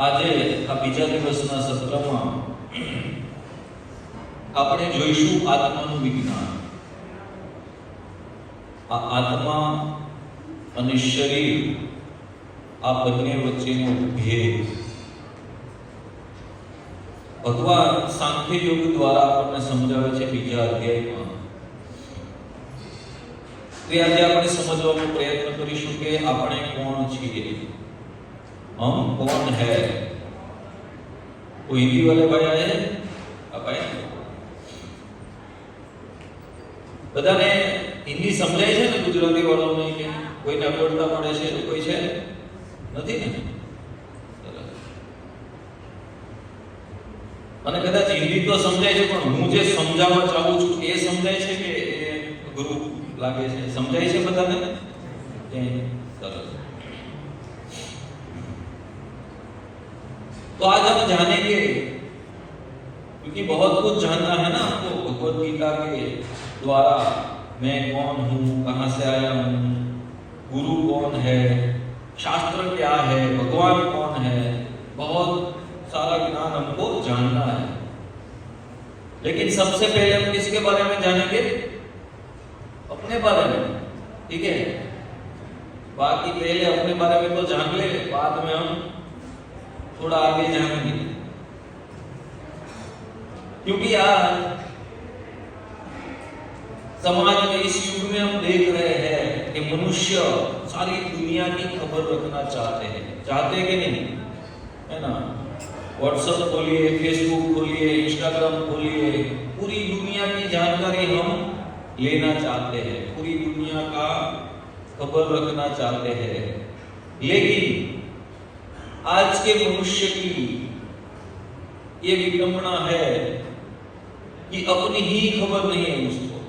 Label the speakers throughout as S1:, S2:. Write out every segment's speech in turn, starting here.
S1: આજે આ બીજા દિવસના સત્રમાં આપણે જોઈશું આત્માનું વિજ્ઞાન. આ આત્મા અને શરીર આ બંને વચ્ચેનો ભેદ ભગવાન સાંખ્ય યોગ દ્વારા આપણને સમજાવે છે બીજા અધ્યાયમાં. તો આજે આપણે સમજવાનો પ્રયત્ન કરીશું કે આપણે કોણ છીએ, हम कौन है. वो हिंदी वाले भाई आए हैं, आप आए? બધાને હિન્દી સમજાય છે ને ગુજરાતી વાળાઓને? કે કોઈને અગવડતા પડે છે? કોઈ છે નથી ને? મને કદાચ હિન્દી તો સમજાય છે, પણ હું જે સમજાવવા ચાહું છું એ સમજાય છે કે એ ગુરુ લાગે છે? સમજાય છે બધાને? સરસ. तो आज हम जानेंगे, क्योंकि बहुत कुछ जानना है ना आपको भगवद गीता के द्वारा. मैं कौन हूँ, कहाँ से आया हूँ, गुरु कौन है, शास्त्र क्या है, भगवान कौन है, बहुत सारा ज्ञान हमको जानना है. लेकिन सबसे पहले हम किसके बारे में जानेंगे? अपने बारे में. ठीक है, बाकी पहले अपने बारे में तो जान ले, बाद में हम थोड़ा आगे जाएंगे. क्योंकि आज समाज में इस युग में हम देख रहे हैं कि मनुष्य सारी दुनिया की खबर रखना चाहते हैं. चाहते हैं कि नहीं? है ना? व्हाट्सएप खोलिए, फेसबुक खोलिए, इंस्टाग्राम खोलिए, पूरी दुनिया की जानकारी हम लेना चाहते हैं, पूरी दुनिया का खबर रखना चाहते हैं. लेकिन आज के मनुष्य की ये विडंबना है कि अपनी ही खबर नहीं है उसको.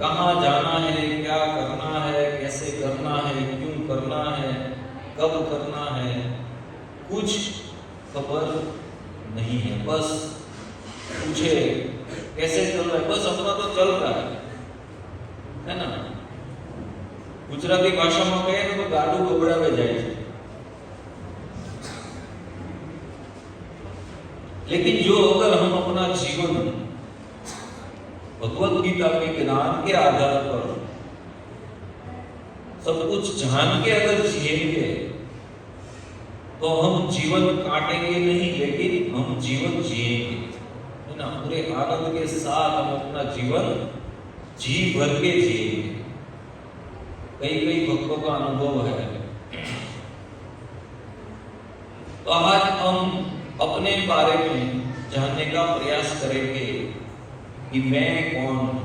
S1: कहाँ जाना है, क्या करना है, कैसे करना है, क्यों करना है, कब करना है, कुछ खबर नहीं है. बस पूछे कैसे चल रहा है, बस अपना तो चल रहा है ना? गुजराती भाषा में कहे तो गाडू गबड़ावे जाए छे. लेकिन जो अगर हम अपना जीवन भगवद गीता के ज्ञान के आधार पर सब कुछ जान के अगर जिएंगे तो हम जीवन काटेंगे नहीं, लेकिन हम जीवन जिएंगे, है ना? पूरे आनंद के साथ हम अपना जीवन जी भर के जिएंगे. कई कई भक्तों का अनुभव है. तो आज हम अपने बारे में जानने का प्रयास करेंगे कि मैं कौन हूं.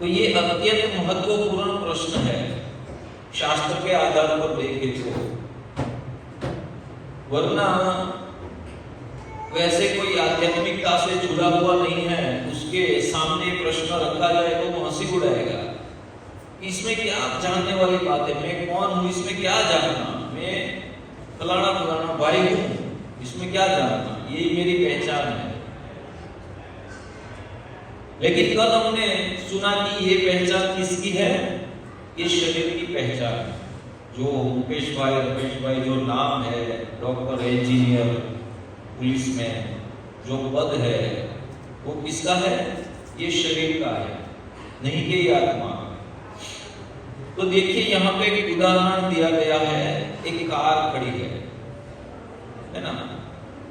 S1: तो ये अत्यंत महत्वपूर्ण प्रश्न है शास्त्र के आधार पर देखें तो. वरना वैसे कोई आध्यात्मिकता से जुड़ा हुआ नहीं है, उसके सामने प्रश्न रखा जाए तो वो हंसी उड़ाएगा. इसमें क्या जानने वाली बात है? मैं कौन हूं, इसमें क्या जानना? मैं फलाना फलाना भाई हूं, इसमें क्या जानना? ये मेरी पहचान है. लेकिन कल हमने सुना कि ये पहचान किसकी है? ये शरीर की पहचान है. जो मुकेश भाई जो नाम है, डॉक्टर, इंजीनियर, पुलिस में जो पद है, वो किसका है? ये शरीर का है, नहीं कि ये आत्मा. तो देखिए यहाँ पे एक उदाहरण दिया गया है. एक कार खड़ी है ना?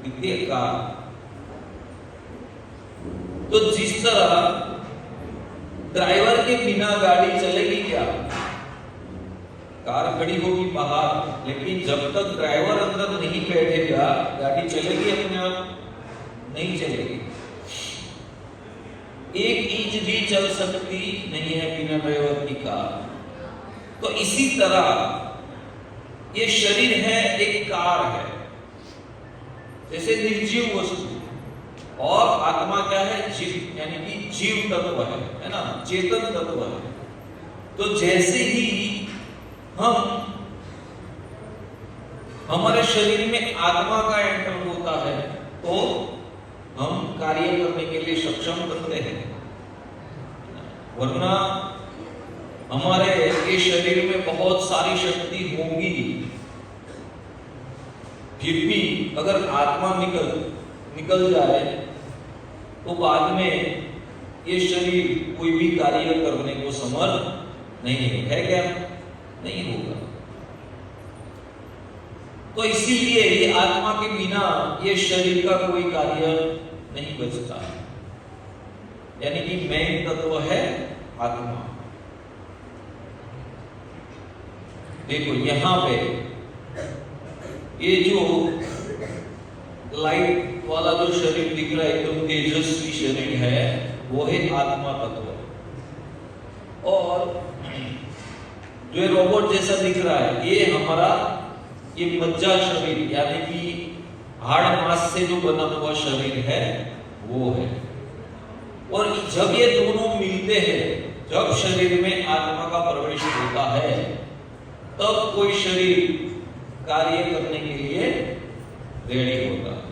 S1: देखिए कार. तो जिस तरह ड्राइवर के बिना गाड़ी चलेगी क्या? कार खड़ी होगी बाहर, लेकिन जब तक ड्राइवर अंदर नहीं बैठेगा गाड़ी चलेगी अपने आप? नहीं चलेगी. एक इंच भी चल सकती नहीं है बिना ड्राइवर की कार. तो इसी तरह ये शरीर है, एक कार है, जैसे निर्जीव वस्तु. और आत्मा क्या है? जीव, यानी कि जीव तत्व है ना? चेतन तत्व है. तो जैसे ही हम हमारे शरीर में आत्मा का एंटर होता है तो हम कार्य करने के लिए सक्षम बनते हैं. वरना हमारे ये शरीर में बहुत सारी शक्ति होगी, फिर भी अगर आत्मा निकल जाए तो बाद में ये शरीर कोई भी कार्य करने को समर्थ नहीं है। क्या नहीं होगा? तो इसीलिए ये आत्मा के बिना ये शरीर का कोई कार्य नहीं बचता है। यानी कि मेन तत्व है आत्मा। देखो यहां पे ये जो लाइट वाला जो शरीर दिख रहा है, एकदम तेजस्वी शरीर है, वो है आत्मा तत्व। और जो रोबोट जैसा दिख रहा है, ये हमारा ये मज्जा शरीर, यानी कि हाड़ मांस से जो बना हुआ शरीर है, वो है। और जब ये दोनों मिलते हैं, जब शरीर में आत्मा का प्रवेश होता है, तब कोई शरीर कार्य करने के लिए रेडी होता है।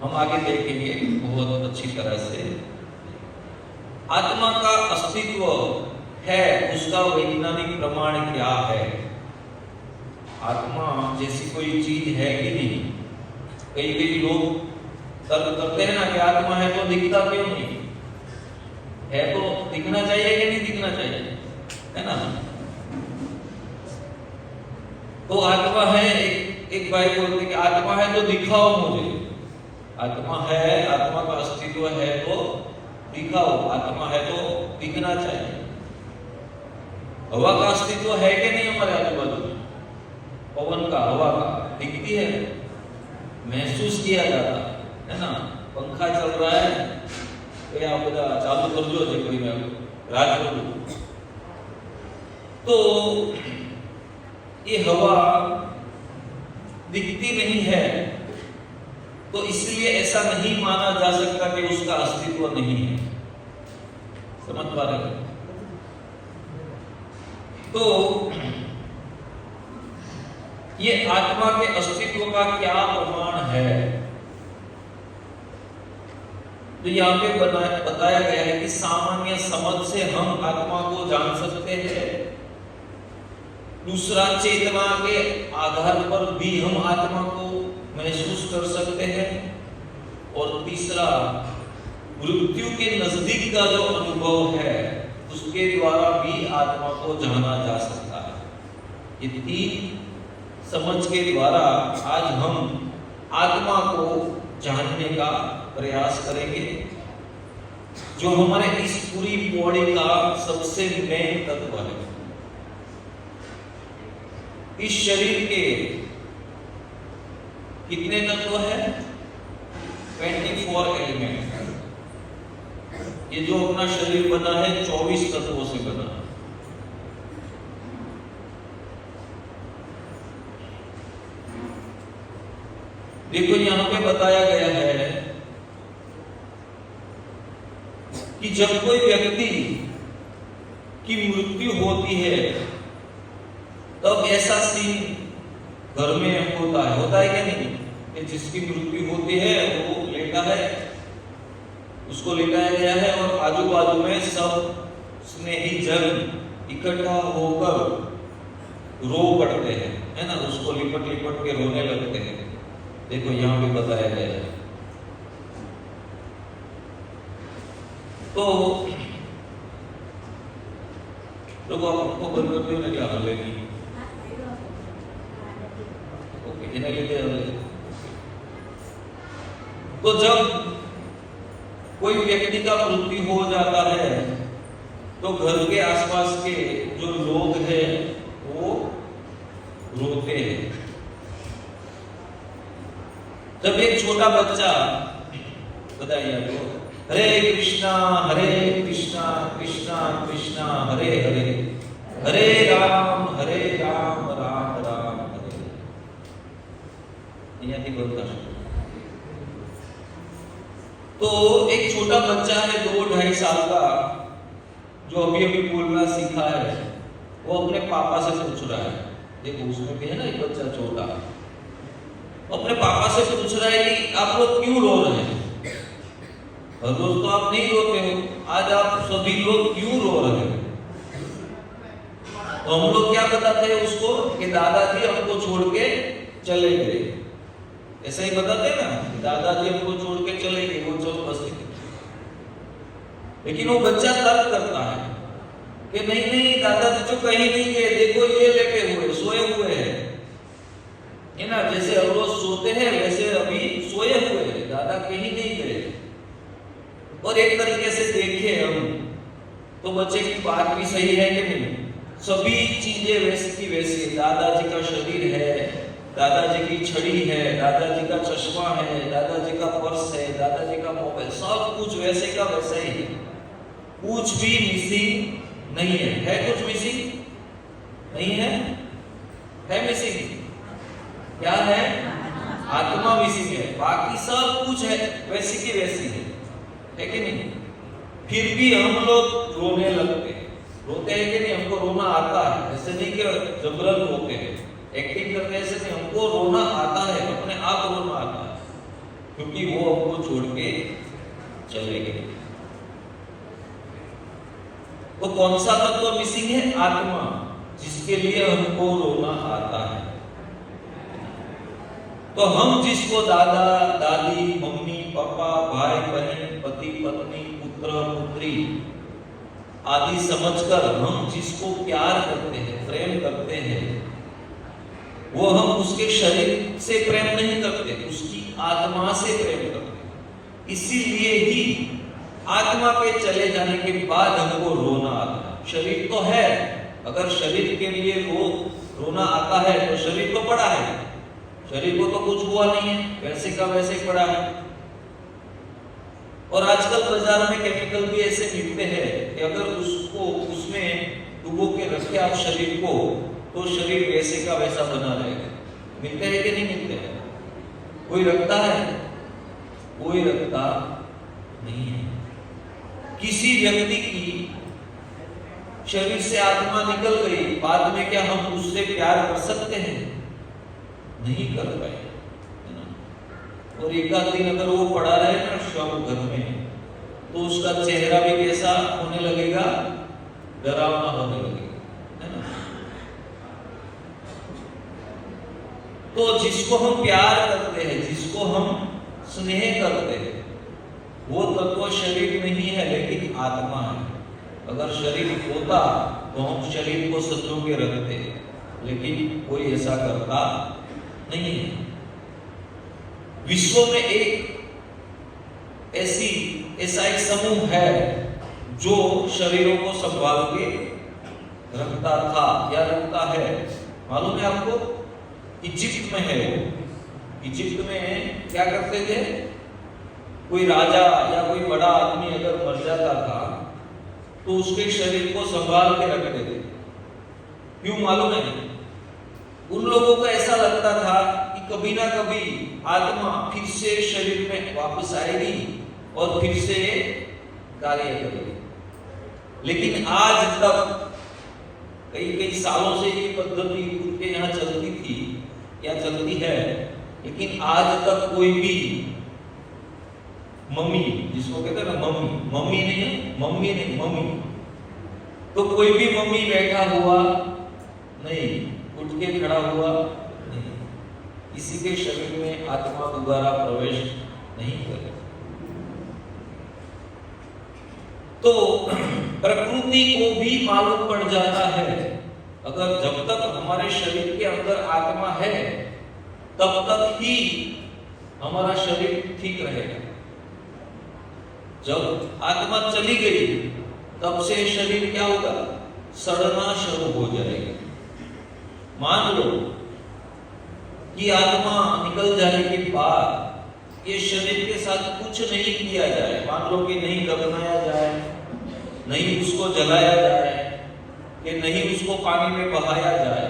S1: हम आगे देखेंगे बहुत अच्छी तरह से। आत्मा का अस्तित्व है, उसका वैज्ञानिक प्रमाण क्या है? आत्मा जैसी कोई चीज है कि नहीं? कई लोग तर्क करते हैं ना कि आत्मा है तो दिखता क्यों नहीं है? तो दिखना चाहिए कि नहीं दिखना चाहिए, है ना? तो आत्मा है, एक भाई बोलते कि आत्मा है तो दिखाओ मुझे। आत्मा है, आत्मा का अस्तित्व है तो दिखाओ, आत्मा है तो दिखना चाहिए। हवा का अस्तित्व है कि नहीं हमारे आजू बाजू में? पवन का, हवा का दिखती है, महसूस किया जाता है ना? पंखा चल रहा है तो यहाँ બધા ચાલુ કરજો છે કોઈ મેં રાજ કરું। तो ये हवा दिखती नहीं है, तो इसलिए ऐसा नहीं माना जा सकता कि उसका अस्तित्व नहीं है। समझ पा रहे हो? तो ये आत्मा के अस्तित्व का क्या प्रमाण है? तो यहाँ पे बताया गया है कि सामान्य समझ से हम आत्मा को जान सकते हैं। दूसरा, चेतना के आधार पर भी हम आत्मा को महसूस कर सकते हैं। और तीसरा, मृत्यु के नजदीक का जो अनुभव है, उसके द्वारा भी आत्मा को जाना जा सकता है। ये तीन समझ के द्वारा आज हम आत्मा को जानने का प्रयास करेंगे, जो हमारे इस पूरी बॉडी का सबसे मेन तत्व है। इस शरीर के कितने तत्व है? 24 एलिमेंट। ये जो अपना शरीर बना है 24 तत्वों से बना है। देखो यहां पे बताया गया है कि जब कोई व्यक्ति की मृत्यु होती है, तब ऐसा सीन घर में होता है क्या नहीं? कि जिसकी मृत्यु होती है वो लेटा है, उसको लेटाया गया है और आजू बाजू में सब स्नेही जन इकट्ठा होकर रो पड़ते हैं, है ना? उसको लिपट लिपट के रोने लगते हैं। देखो यहां पे बताया गया है। तो लोग आपको बंद करते हैं क्या हल्ले की? ओके, इन्हें लेते हैं। तो जब कोई व्यक्ति का मृत्यु हो जाता है, तो घर के आसपास के जो लोग हैं वो रोते हैं। जब एक छोटा बच्चा, बताइए आपको, हरे कृष्णा कृष्णा कृष्णा हरे हरे, हरे राम राम राम हरे, यहाँ थी बोलता। तो एक छोटा बच्चा है 2-2.5 साल का, जो अभी बोलना सीखा है, वो अपने पापा से पूछ रहा है। देखो उसमें भी है ना एक बच्चा छोटा, अपने पापा से पूछ रहा है कि आप लोग क्यों रो रहे हैं? हर रोज तो आप नहीं रोते हो, आज आप सभी लोग क्यों रो रहे हो? तो हम लोग क्या बताते हैं उसको कि दादाजी हमको छोड़ के चले गए, ऐसा ही बताते हैं ना, दादाजी हमको छोड़ के चले गए, वो चलो बस। लेकिन वो बच्चा तर्क करता है कि नहीं नहीं, दादाजी तो कहीं नहीं गए, देखो ये लेटे हुए सोए हुए हैं, है ना, जैसे हम रोज सोते हैं वैसे अभी सोए हुए हैं, दादा कहीं नहीं गए। और एक तरीके से देखें हम तो बच्चे की बात भी सही है कि नहीं, सभी चीजें वैसी की वैसी है। दादाजी का शरीर है, दादाजी की छड़ी है, दादाजी का चश्मा है, दादाजी का पर्स है, दादाजी का मोबाइल, सब कुछ वैसे का वैसा ही है, कुछ भी मिसिंग नहीं है कुछ मिसिंग नहीं है मिसिंग क्या है? आत्मा मिसिंग है, बाकी सब कुछ है वैसी की वैसी है कि नहीं? फिर भी हम लोग रोने लगते हैं, रोते हैं कि नहीं? हमको रोना आता है, ऐसे नहीं कि जबरन रोते हैं, एक्टिंग करते ऐसे नहीं, हमको रोना आता है, अपने आप रोना आता है, क्योंकि वो हमको छोड़ के चले गए। तो कौन सा तत्व मिसिंग है? आत्मा, जिसके लिए हमको रोना आता है। तो हम जिसको दादा दादी, मम्मी पापा, भाई बहन, पति पत्नी, पुत्र पुत्री आदि समझकर हम जिसको प्यार करते हैं, प्रेम करते हैं, वो हम उसके शरीर से प्रेम नहीं करते, उसकी आत्मा से प्रेम करते हैं। इसीलिए ही आत्मा पे चले जाने के बाद हमको रोना आता है। शरीर तो है, अगर शरीर के लिए रोना आता है तो शरीर तो पड़ा है, शरीर को तो कुछ हुआ नहीं है, वैसे का वैसे ही पड़ा है। और आजकल बाजार में केमिकल भी ऐसे मिलते हैं कि अगर उसको उसमें डुबो के रखे आप शरीर को, तो शरीर वैसे का वैसा बना रहेगा। मिलते हैं कि नहीं मिलते हैं? कोई रखता है? कोई रखता नहीं है। किसी व्यक्ति की शरीर से आत्मा निकल गई, बाद में क्या हम उससे प्यार कर सकते हैं? नहीं कर पाए, है ना? और एक आध दिन अगर वो पड़ा रहे ना शव घर में, तो उसका चेहरा भी कैसा होने लगेगा? डरावना होने लगेगा, है ना? तो जिसको हम प्यार करते हैं, जिसको हम स्नेह करते हैं, वो तत्व शरीर नहीं है लेकिन आत्मा है। अगर शरीर होता तो हम शरीर को सजो के रखते, लेकिन कोई ऐसा करता नहीं है। विश्व में ऐसा एक समूह है जो शरीरों को संभाल के रखता था या रखता है। मालूम है आपको? इजिप्ट में है वो। इजिप्ट में क्या करते थे? कोई राजा या कोई बड़ा आदमी अगर मर जाता था तो उसके शरीर को संभाल के रखते थे। क्यों मालूम है? उन लोगों को ऐसा लगता था कि कभी ना कभी आत्मा फिर से शरीर में वापस आएगी और फिर से कार्य करेगी। लेकिन आज तक कई सालों से ये पद्धति उनके यहाँ चलती थी या चलती है, लेकिन आज तक कोई भी मम्मी, जिसको कहते हैं ना मम्मी नहीं, तो कोई भी मम्मी बैठा हुआ नहीं, उठ के खड़ा हुआ नहीं, किसी के शरीर में आत्मा दोबारा प्रवेश नहीं करे। तो प्रकृति को भी मालूम पड़ जाता है, अगर जब तक हमारे शरीर के अंदर आत्मा है तब तक ही हमारा शरीर ठीक रहेगा। जब आत्मा चली गई तब से शरीर क्या होगा? सड़ना शुरू हो जाएगा। मान लो कि आत्मा निकल जाने के बाद ये शरीर के साथ कुछ नहीं किया जाए, मान लो कि नहीं दफनाया जाए, नहीं उसको जलाया जाए, कि नहीं उसको पानी में बहाया जाए,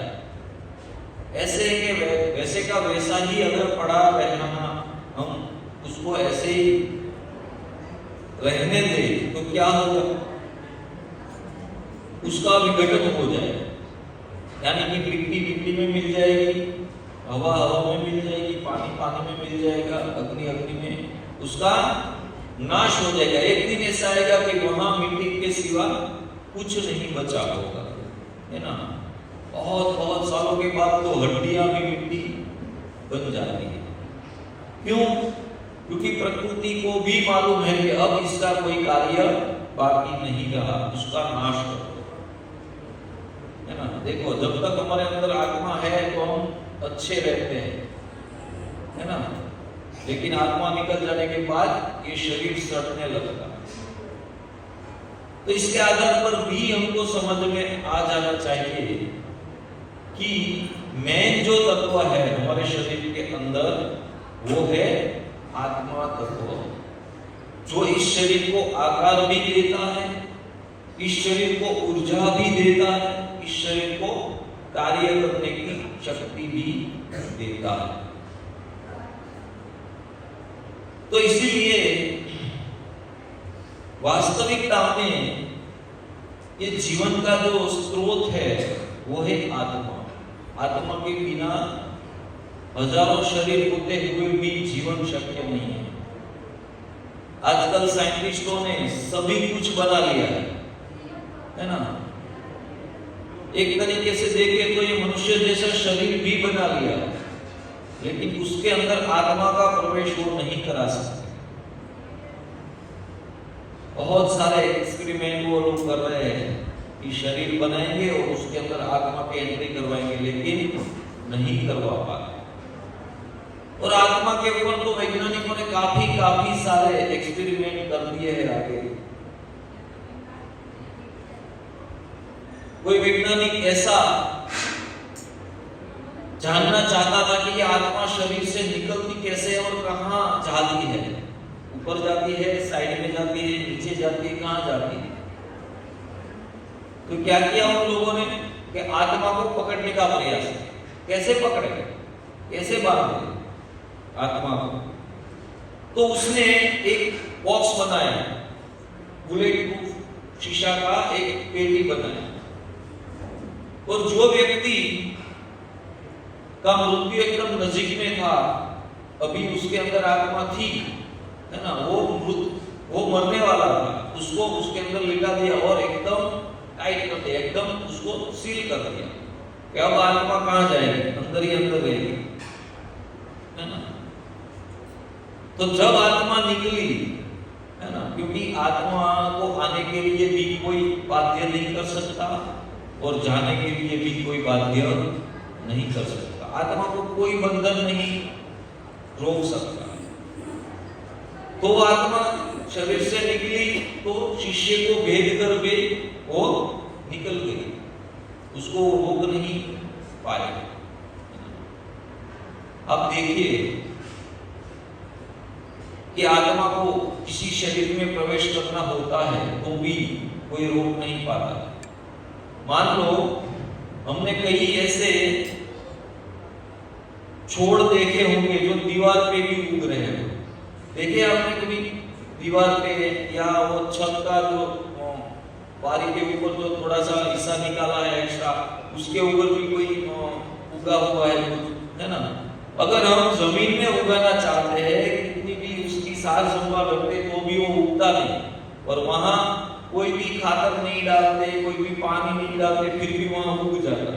S1: ऐसे के वैसे का वैसा ही अगर पड़ा रहना, हम उसको ऐसे ही रहने दे तो क्या होगा? उसका विघटन हो जाएगा, यानी कि मिट्टी में मिल जाएगी, हवा में मिल जाएगी, पानी में मिल जाएगा, अग्नि में उसका नाश हो जाएगा। एक दिन ऐसा आएगा कि वहां मिट्टी के सिवा कुछ नहीं बचा होगा, है ना। बहुत बहुत सालों के बाद तो हड्डियां भी मिट्टी बन जाती है। क्यों? क्योंकि प्रकृति को भी मालूम है कि अब इसका कोई कार्य बाकी नहीं रहा, उसका नाश कर दो, है ना। देखो, जब तक हमारे अंदर आत्मा है तो हम अच्छे रहते हैं, है ना। लेकिन आत्मा निकल जाने के बाद ये शरीर सड़ने लगता है। तो इसके आधार पर भी हमको समझ में आ जाना चाहिए कि मेन जो तत्व है हमारे शरीर के अंदर वो है आत्मा तत्व, जो इस शरीर को आकार भी देता है, इस शरीर को ऊर्जा भी देता है, इस शरीर को कार्य करने की शक्ति भी देता है। तो इसीलिए वास्तविकता में ये जीवन का जो स्रोत है वो है आत्मा। आत्मा के बिना हजारों शरीर होते हुए भी जीवन शक्य नहीं है। आजकल साइंटिस्टों ने सभी कुछ बना लिया है ना। एक तरीके से देखें तो ये मनुष्य जैसा शरीर भी बना लिया, लेकिन उसके अंदर आत्मा का प्रवेश वो नहीं करा सकते। बहुत सारे एक्सपेरिमेंट वो लोग कर रहे हैं कि शरीर बनाएंगे और उसके अंदर आत्मा की एंट्री करवाएंगे, लेकिन नहीं करवा पाते। और आत्मा के ऊपर तो वैज्ञानिकों ने काफी सारे एक्सपेरिमेंट कर दिए हैं आगे। कोई वैज्ञानिक ऐसा जानना चाहता था कि ये आत्मा शरीर से निकलती कैसे है और कहां जाती है, ऊपर जाती है, साइड में जाती है, नीचे जाती है, कहां जाती है। तो क्या किया उन लोगों ने कि आत्मा को पकड़ने का प्रयास किया। कैसे पकड़े, कैसे बांधे आत्मा को? तो उसने एक बॉक्स बनाया, बुलेट प्रूफ शीशा का एक पेटी बनाया, और जो व्यक्ति का मृत्यु एकदम नजीक में था, अभी उसके अंदर आत्मा थी, है ना, वो मरने वाला था, उसको उसके अंदर लिटा दिया और एकदम टाइट कर दिया, एकदम उसको सील कर दिया कि अब आत्मा कहां जाएगी, अंदर ही अंदर रहेगी, है ना। तो जब आत्मा निकली, है ना, क्योंकि आत्मा को आने के लिए भी कोई बाध्य नहीं कर सकता और जाने के लिए भी कोई बाध्य नहीं कर सकता। आत्मा को कोई बंधन नहीं रोक सकता। तो आत्मा शरीर से निकली तो शिष्य को भेद कर के वो निकल गई, उसको रोक नहीं पाए। अब देखिए कि आत्मा को किसी शरीर में प्रवेश करना होता है तो भी कोई रोक नहीं पाता। मान लो हमने कई ऐसे छोड़ देखे होंगे जो दीवार पे भी उग रहे हैं। देखे आपने कभी दीवार पे, या वो छत का जो बारी के ऊपर जो थोड़ा सा हिस्सा निकाला है एक्स्ट्रा, उसके ऊपर भी कोई उगा हुआ है कुछ, है ना। अगर हम जमीन में उगाना चाहते हैं, कितनी भी उसकी सार संभाल रखते तो भी वो उगता नहीं, और वहां कोई भी खातर नहीं डालते, कोई भी पानी नहीं डालते, फिर भी वहां उग जाता।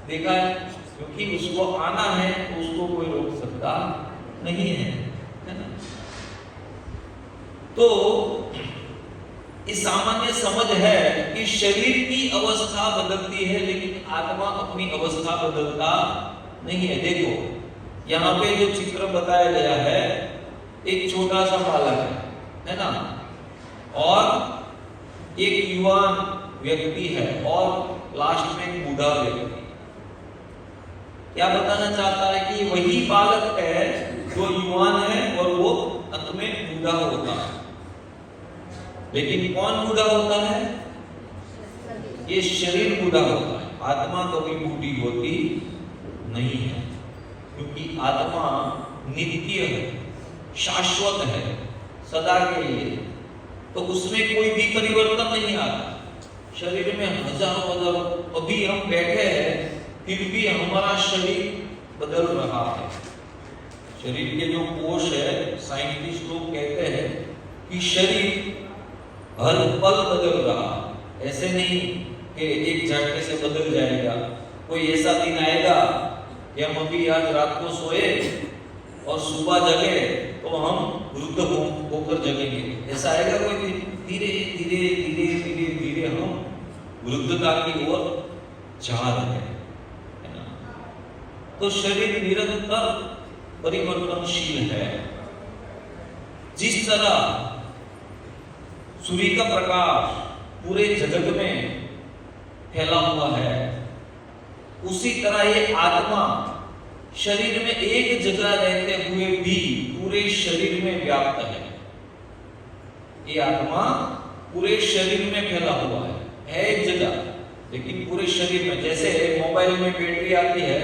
S1: देखा है, क्योंकि उसको आना है तो उसको कोई रोक सकता नहीं है ना। तो इस सामान्य समझ है कि शरीर की अवस्था बदलती है, लेकिन आत्मा अपनी अवस्था बदलता नहीं है। देखो यहाँ पे जो चित्र बताया गया है, एक छोटा सा बालक है ना, और एक युवान व्यक्ति है, और लास्ट में एक बूढ़ा व्यक्ति। क्या बताना चाहता है कि वही बालक है जो युवान है और वो अंत में बूढ़ा होता है। लेकिन कौन बूढ़ा होता है? ये शरीर बूढ़ा होता है, आत्मा कभी बूढ़ी होती नहीं है, क्योंकि आत्मा नित्य है, शाश्वत है, सदा के लिए। तो उसमें कोई भी परिवर्तन नहीं आता। शरीर में हजारों अभी हम बैठे हैं, फिर भी हमारा शरीर बदल रहा है। शरीर के जो कोष है, साइंटिस्ट लोग कहते हैं कि शरीर हर पल बदल रहा, ऐसे नहीं कि एक झटके से बदल जाएगा। कोई ऐसा दिन आएगा कि हम अभी आज रात को सोए और सुबह जगे तो हम वृद्ध होकर जगेंगे, ऐसा आएगा कोई दिन? धीरे धीरे धीरे धीरे धीरे हम वृद्धता की ओर जा रहे हैं, है ना? तो शरीर निरंतर परिवर्तनशील है। जिस तरह सूर्य का प्रकाश पूरे जगत में फैला हुआ है, उसी तरह ये आत्मा शरीर में एक जगह रहते हुए भी पूरे शरीर में व्याप्त है। ये आत्मा पूरे शरीर में फैला हुआ है एक जगह, लेकिन पूरे शरीर में। जैसे मोबाइल में बैटरी आती है,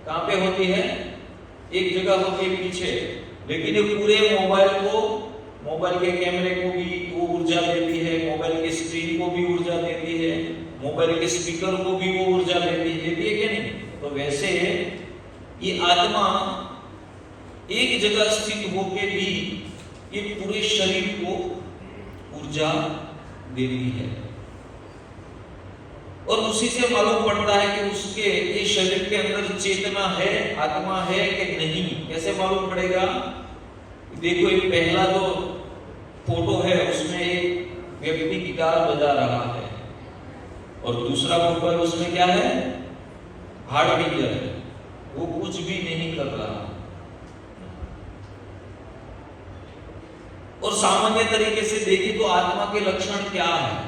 S1: कहां पे होती है? एक जगह होती है पीछे, लेकिन ये पूरे मोबाइल को, मोबाइल के कैमरे को भी वो ऊर्जा देती है, मोबाइल के स्क्रीन को भी ऊर्जा देती है, मोबाइल के स्पीकर को भी वो ऊर्जा देती है क्या नहीं? तो वैसे ये आत्मा एक जगह स्थित होके भी ये पूरे शरीर को ऊर्जा देती है। और उसी से मालूम पड़ता है कि उसके ये शरीर के अंदर चेतना है, आत्मा है कि नहीं। कैसे मालूम पड़ेगा? देखो ये पहला जो फोटो है उसमें एक व्यक्ति गिटार बजा रहा है, और दूसरा फोटो है उसमें क्या है? हार्डवेयर है, वो कुछ भी नहीं कर रहा। और सामान्य तरीके से देखें तो आत्मा के लक्षण क्या है?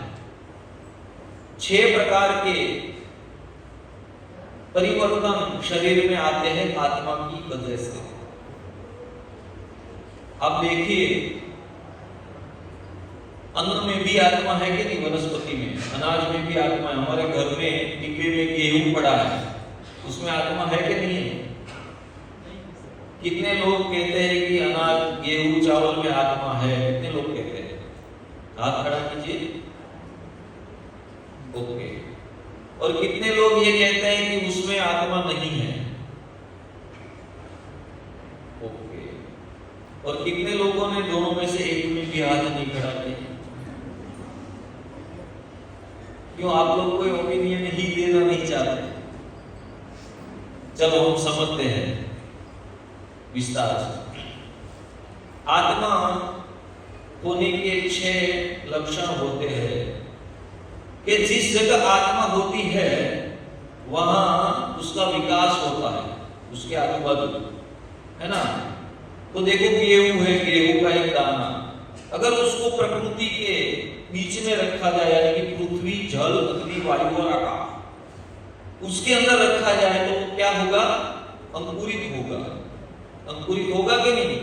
S1: 6 प्रकार के परिवर्तन शरीर में आते हैं आत्मा की वजह से। अब देखिए, अन्न में भी आत्मा है कि नहीं? वनस्पति में, अनाज में भी आत्मा है। हमारे घर में डिब्बे में गेहूं पड़ा है, उसमें आत्मा है कि नहीं है? कितने लोग कहते हैं कि अनाज, गेहूं, चावल में आत्मा है? कितने लोग कहते हैं? हाथ खड़ा कीजिए। ओके। और कितने लोग ये कहते हैं कि उसमें आत्मा नहीं है? ओके। और कितने लोगों ने दोनों में से एक में भी हाथ नहीं खड़ा किया? क्यों? आप लोग कोई ओपिनियन ही देना नहीं चाहते? चलो हम समझते हैं विस्तार से। आत्मा होने के 6 लक्षण होते हैं कि जिस जगह आत्मा होती है वहां उसका विकास होता है, उसके आजू बाजू, है ना? तो देखो गेहूं है, गेहूं का एक दाना, अगर उसको प्रकृति के बीच में रखा जाए, यानी कि पृथ्वी, जल, अग्नि, वायु और आकाश, उसके अंदर रखा जाए तो क्या होगा? अंकुरित होगा। अंकुरित होगा कि नहीं?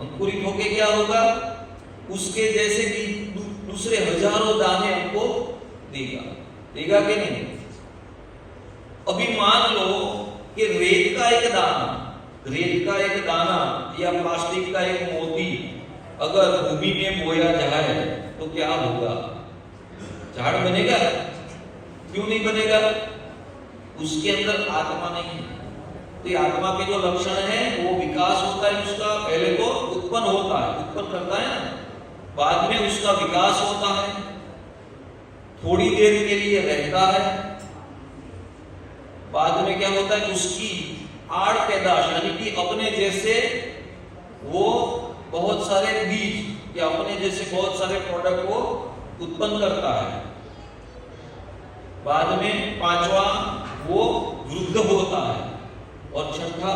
S1: अंकुरित होके क्या होगा? उसके जैसे भी दूसरे हजारों दाने हमको देगा, देगा कि नहीं? अभी मान लो कि रेत का एक दाना, रेत का एक दाना या प्लास्टिक का एक मोती अगर भूमि में बोया जाए तो क्या होगा? झाड़ बनेगा? क्यों नहीं बनेगा? उसके अंदर आत्मा नहीं है। तो आत्मा के जो लक्षण है वो विकास होता है उसका, पहले तो उत्पन्न होता है, उत्पन्न करता है ना, बाद में उसका विकास होता है, थोड़ी देर के लिए रहता है, बाद में क्या होता है? उसकी आड़ पैदाश, यानी कि अपने जैसे वो बहुत सारे बीज या अपने जैसे बहुत सारे प्रोडक्ट को उत्पन्न करता है। बाद में 5वां वो वृद्ध होता है और 6ठा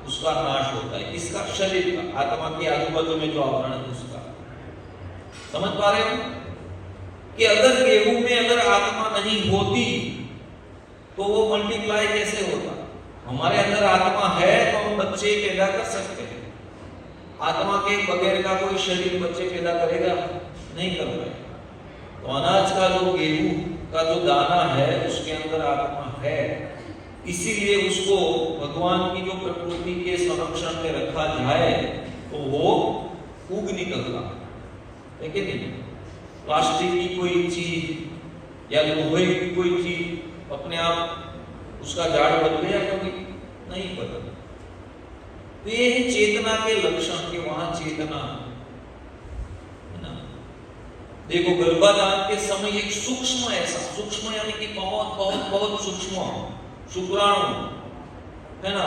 S1: उसका नाश होता है। इसका शरीर का, आत्मा के आजू बाजू में जो आवरण है उसका। समझ पा रहे हो कि अगर गेहूं में अगर आत्मा नहीं होती तो वो मल्टीप्लाई कैसे होता? हमारे अंदर आत्मा है तो हम बच्चे पैदा कर सकते हैं। आत्मा के बगैर का कोई शरीर बच्चे पैदा करेगा? नहीं कर पाएगा। तो अनाज का जो गेहूं का जो दाना है उसके अंदर आत्मा है, इसीलिए उसको भगवान की जो प्रकृति के संरक्षण में रखा जाए तो वो उग निकलता है कि नहीं? प्लास्टिक की कोई चीज या लोहे की कोई चीज अपने आप उसका झाड़ बदले या कभी नहीं बदलता। तो ये है चेतना के लक्षण के, वहां चेतना है ना। देखो गर्भाधान के समय एक सूक्ष्म, ऐसा सूक्ष्म यानी कि बहुत बहुत बहुत सूक्ष्म शुक्राणु है ना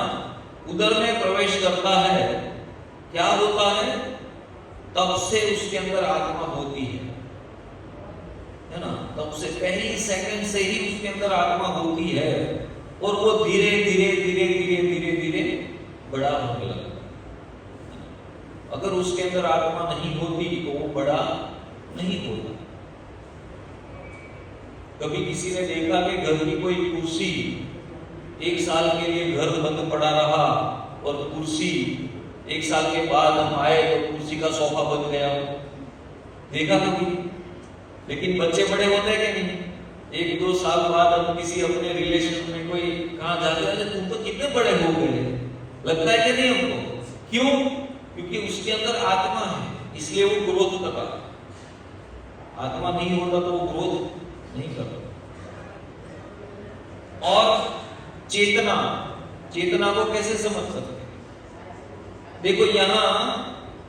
S1: उदर में प्रवेश करता है, क्या होता है? तब से उसके अंदर आत्मा होती है ना, तब से पहली सेकंड से ही उसके अंदर आत्मा होती है और वो धीरे धीरे धीरे धीरे धीरे धीरे बड़ा होने लगता है। अगर उसके अंदर आत्मा नहीं होती तो वो बड़ा नहीं होता। कभी किसी ने देखा कि घर की कोई कुर्सी 1 साल के लिए घर बंद पड़ा रहा और कुर्सी 1 साल के बाद हम आए तो कुर्सी का सोफा बन गया हो? देखा कभी? लेकिन बच्चे बड़े होते हैं कि नहीं? 1-2 साल बाद हम किसी अपने रिलेशन में कोई कहाँ जाते हैं, तुम तो कितने बड़े हो गए, लगता है कि नहीं हमको? क्यों? क्योंकि उसके अंदर आत्मा है, इसलिए वो ग्रोथ कर रहा है। आत्मा नहीं होता तो वो ग्रोथ नहीं करता। और चेतना, चेतना को कैसे समझ सकते हैं? देखो यहां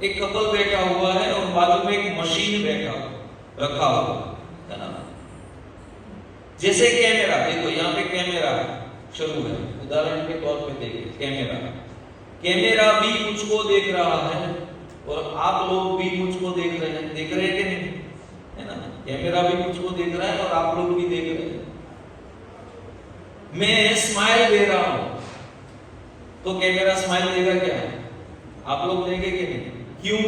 S1: एक कपल बैठा हुआ है और बाजू में एक मशीन रखा हुआ है ना, जैसे कैमरा, देखो यहाँ पे कैमरा शुरू है, उदाहरण के तौर पे देखिए कैमरा भी मुझको देख रहा है और आप लोग भी मुझको देख रहे हैं कि नहीं, है ना? कैमरा भी मुझको देख रहा है और आप लोग भी देख रहे हैं। मैं स्माइल दे रहा हूं तो कैमरा स्माइल देगा क्या? आप लोग देंगे कि नहीं? क्यों?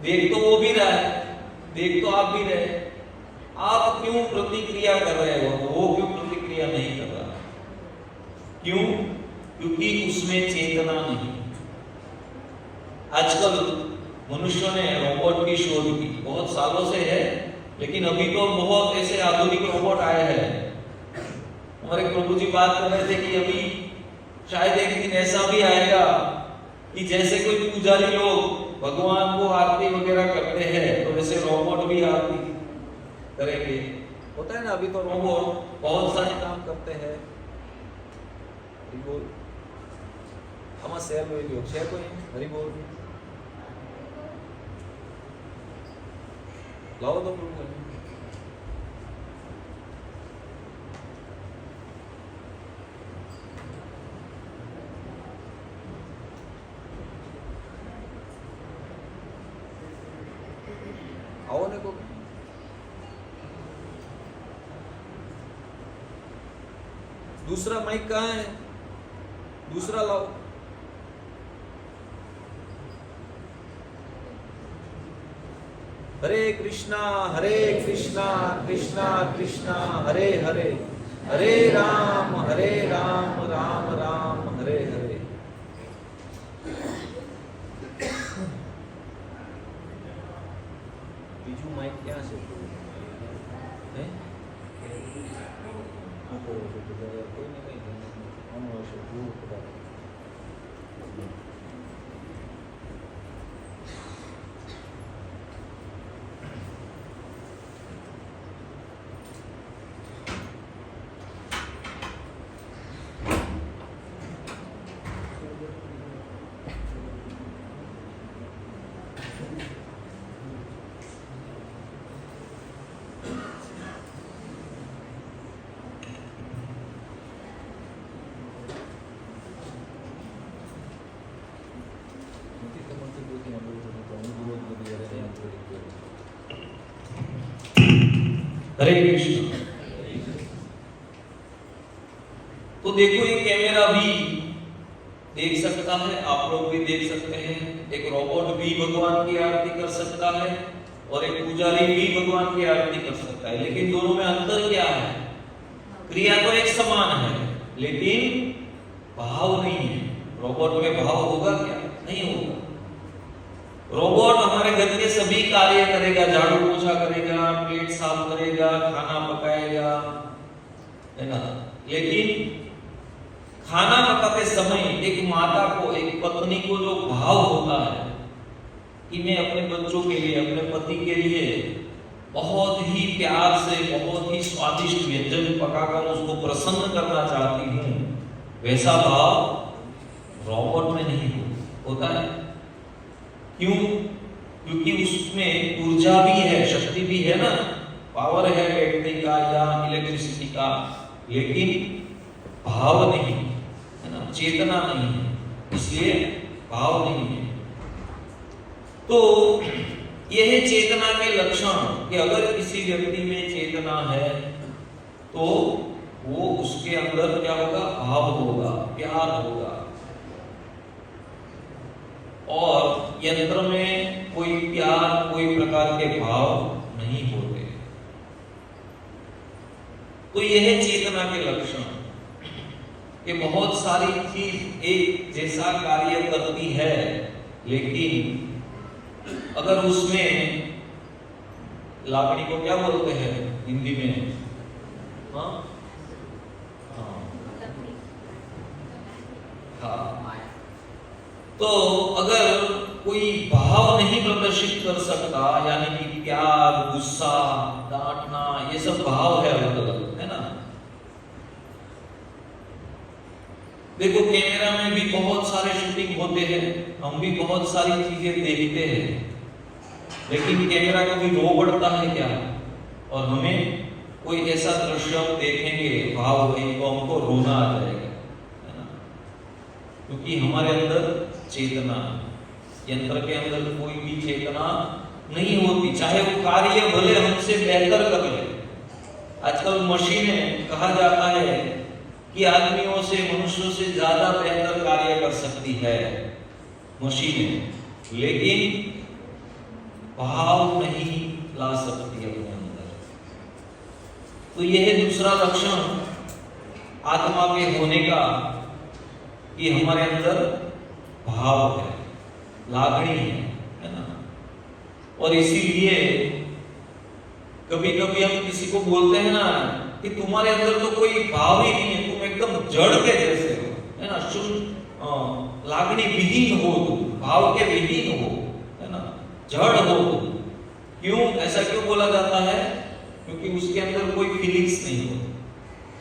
S1: देख तो वो भी रहा है, देख तो आप भी रहे, आप क्यों प्रतिक्रिया कर रहे हो, वो क्यों प्रतिक्रिया नहीं कर रहा? क्यों? क्योंकि उसमें चेतना नहीं। आजकल मनुष्यों ने रोबोट की शोध की, बहुत सालों से है, लेकिन अभी तो बहुत ऐसे आधुनिक रोबोट आए हैं। हमारे प्रभु जी बात कर रहे थे कि अभी शायद एक दिन ऐसा भी आएगा कि जैसे कोई पुजारी लोग भगवान को आरती वगैरह करते हैं तो वैसे रोबोट भी आरती करेंगे। होता है ना, अभी तो रोबोट बहुत सारे काम करते हैं। हरिबोल हमारा शेयर कोई हरिबोल लाओ तो प्रभु आओ देखो, दूसरा माइक कहाँ है? दूसरा लाओ। हरे कृष्णा कृष्णा कृष्णा हरे हरे, हरे राम राम राम हरे हरे। बीजू माइक क्या से है? कोई नहीं हरे कृष्ण। तो देखो ये कैमरा भी देख सकता है, आप लोग भी देख सकते हैं, एक रोबोट भी भगवान की आरती कर सकता है और एक पुजारी भी भगवान की आरती कर सकता है। लेकिन दोनों में अंतर क्या है? क्रिया तो एक समान है लेकिन भाव नहीं है। रोबोट में भाव होगा क्या? नहीं होगा। रोबोट हमारे घर के सभी कार्य करेगा, झाड़ू पोछा करेगा, प्लेट साफ करेगा, खाना पकाएगा, है ना? लेकिन खाना पकाते समय एक माता को, एक पत्नी को जो भाव होता है कि मैं अपने बच्चों के लिए, अपने पति के लिए बहुत ही प्यार से, बहुत ही स्वादिष्ट व्यंजन पकाकर उसको प्रसन्न करना चाहती हूँ, वैसा भाव रोबोट में नहीं होता है। क्यों? क्योंकि उसमें ऊर्जा भी है, शक्ति भी है ना, पावर है बैटरी का या इलेक्ट्रिसिटी का, लेकिन भाव नहीं है ना, चेतना नहीं है, इसलिए भाव नहीं है। तो यह है चेतना के लक्षण कि अगर किसी व्यक्ति में चेतना है तो वो उसके अंदर क्या होगा, भाव होगा, प्यार होगा। और यंत्र में कोई प्यार, कोई प्रकार के भाव नहीं होते। तो यह है चेतना के लक्षण कि बहुत सारी चीज एक जैसा कार्य करती है, लेकिन अगर उसमें लागणी को क्या बोलते हैं हिंदी में, हाँ तो अगर कोई भाव नहीं प्रदर्शित कर सकता, यानी कि प्यार, गुस्सा, डांटना, ये सब भाव है अलग अलग, है ना। देखो कैमरा में भी बहुत सारे शूटिंग होते हैं, हम भी बहुत सारी चीजें देखते हैं, लेकिन कैमरा कभी रो पड़ता है क्या? और हमें कोई ऐसा दृश्य हम देखेंगे, भाव है तो हमको रोना आ जाएगा, है ना, क्योंकि हमारे अंदर चेतना, यंत्र के अंदर कोई भी चेतना नहीं होती, चाहे वो कार्य भले हमसे बेहतर कर ले। आजकल मशीनें, कहा जाता है कि आदमियों से, मनुष्यों से ज्यादा बेहतर कार्य कर सकती है मशीनें, लेकिन भाव नहीं ला सकती अपने अंदर। तो यह है दूसरा लक्षण आत्मा के होने का, कि हमारे अंदर भाव है, लागणी है ना। और इसीलिए कभी कभी हम किसी को बोलते हैं ना कि तुम्हारे अंदर तो कोई भाव ही नहीं है, तुम एकदम जड़ के जैसे हो, है ना, शुद्ध लागणी विहीन हो, तुम भाव के विहीन हो, है ना, जड़ हो तुम। क्यों ऐसा क्यों बोला जाता है? क्योंकि उसके अंदर कोई फीलिंग्स नहीं हो।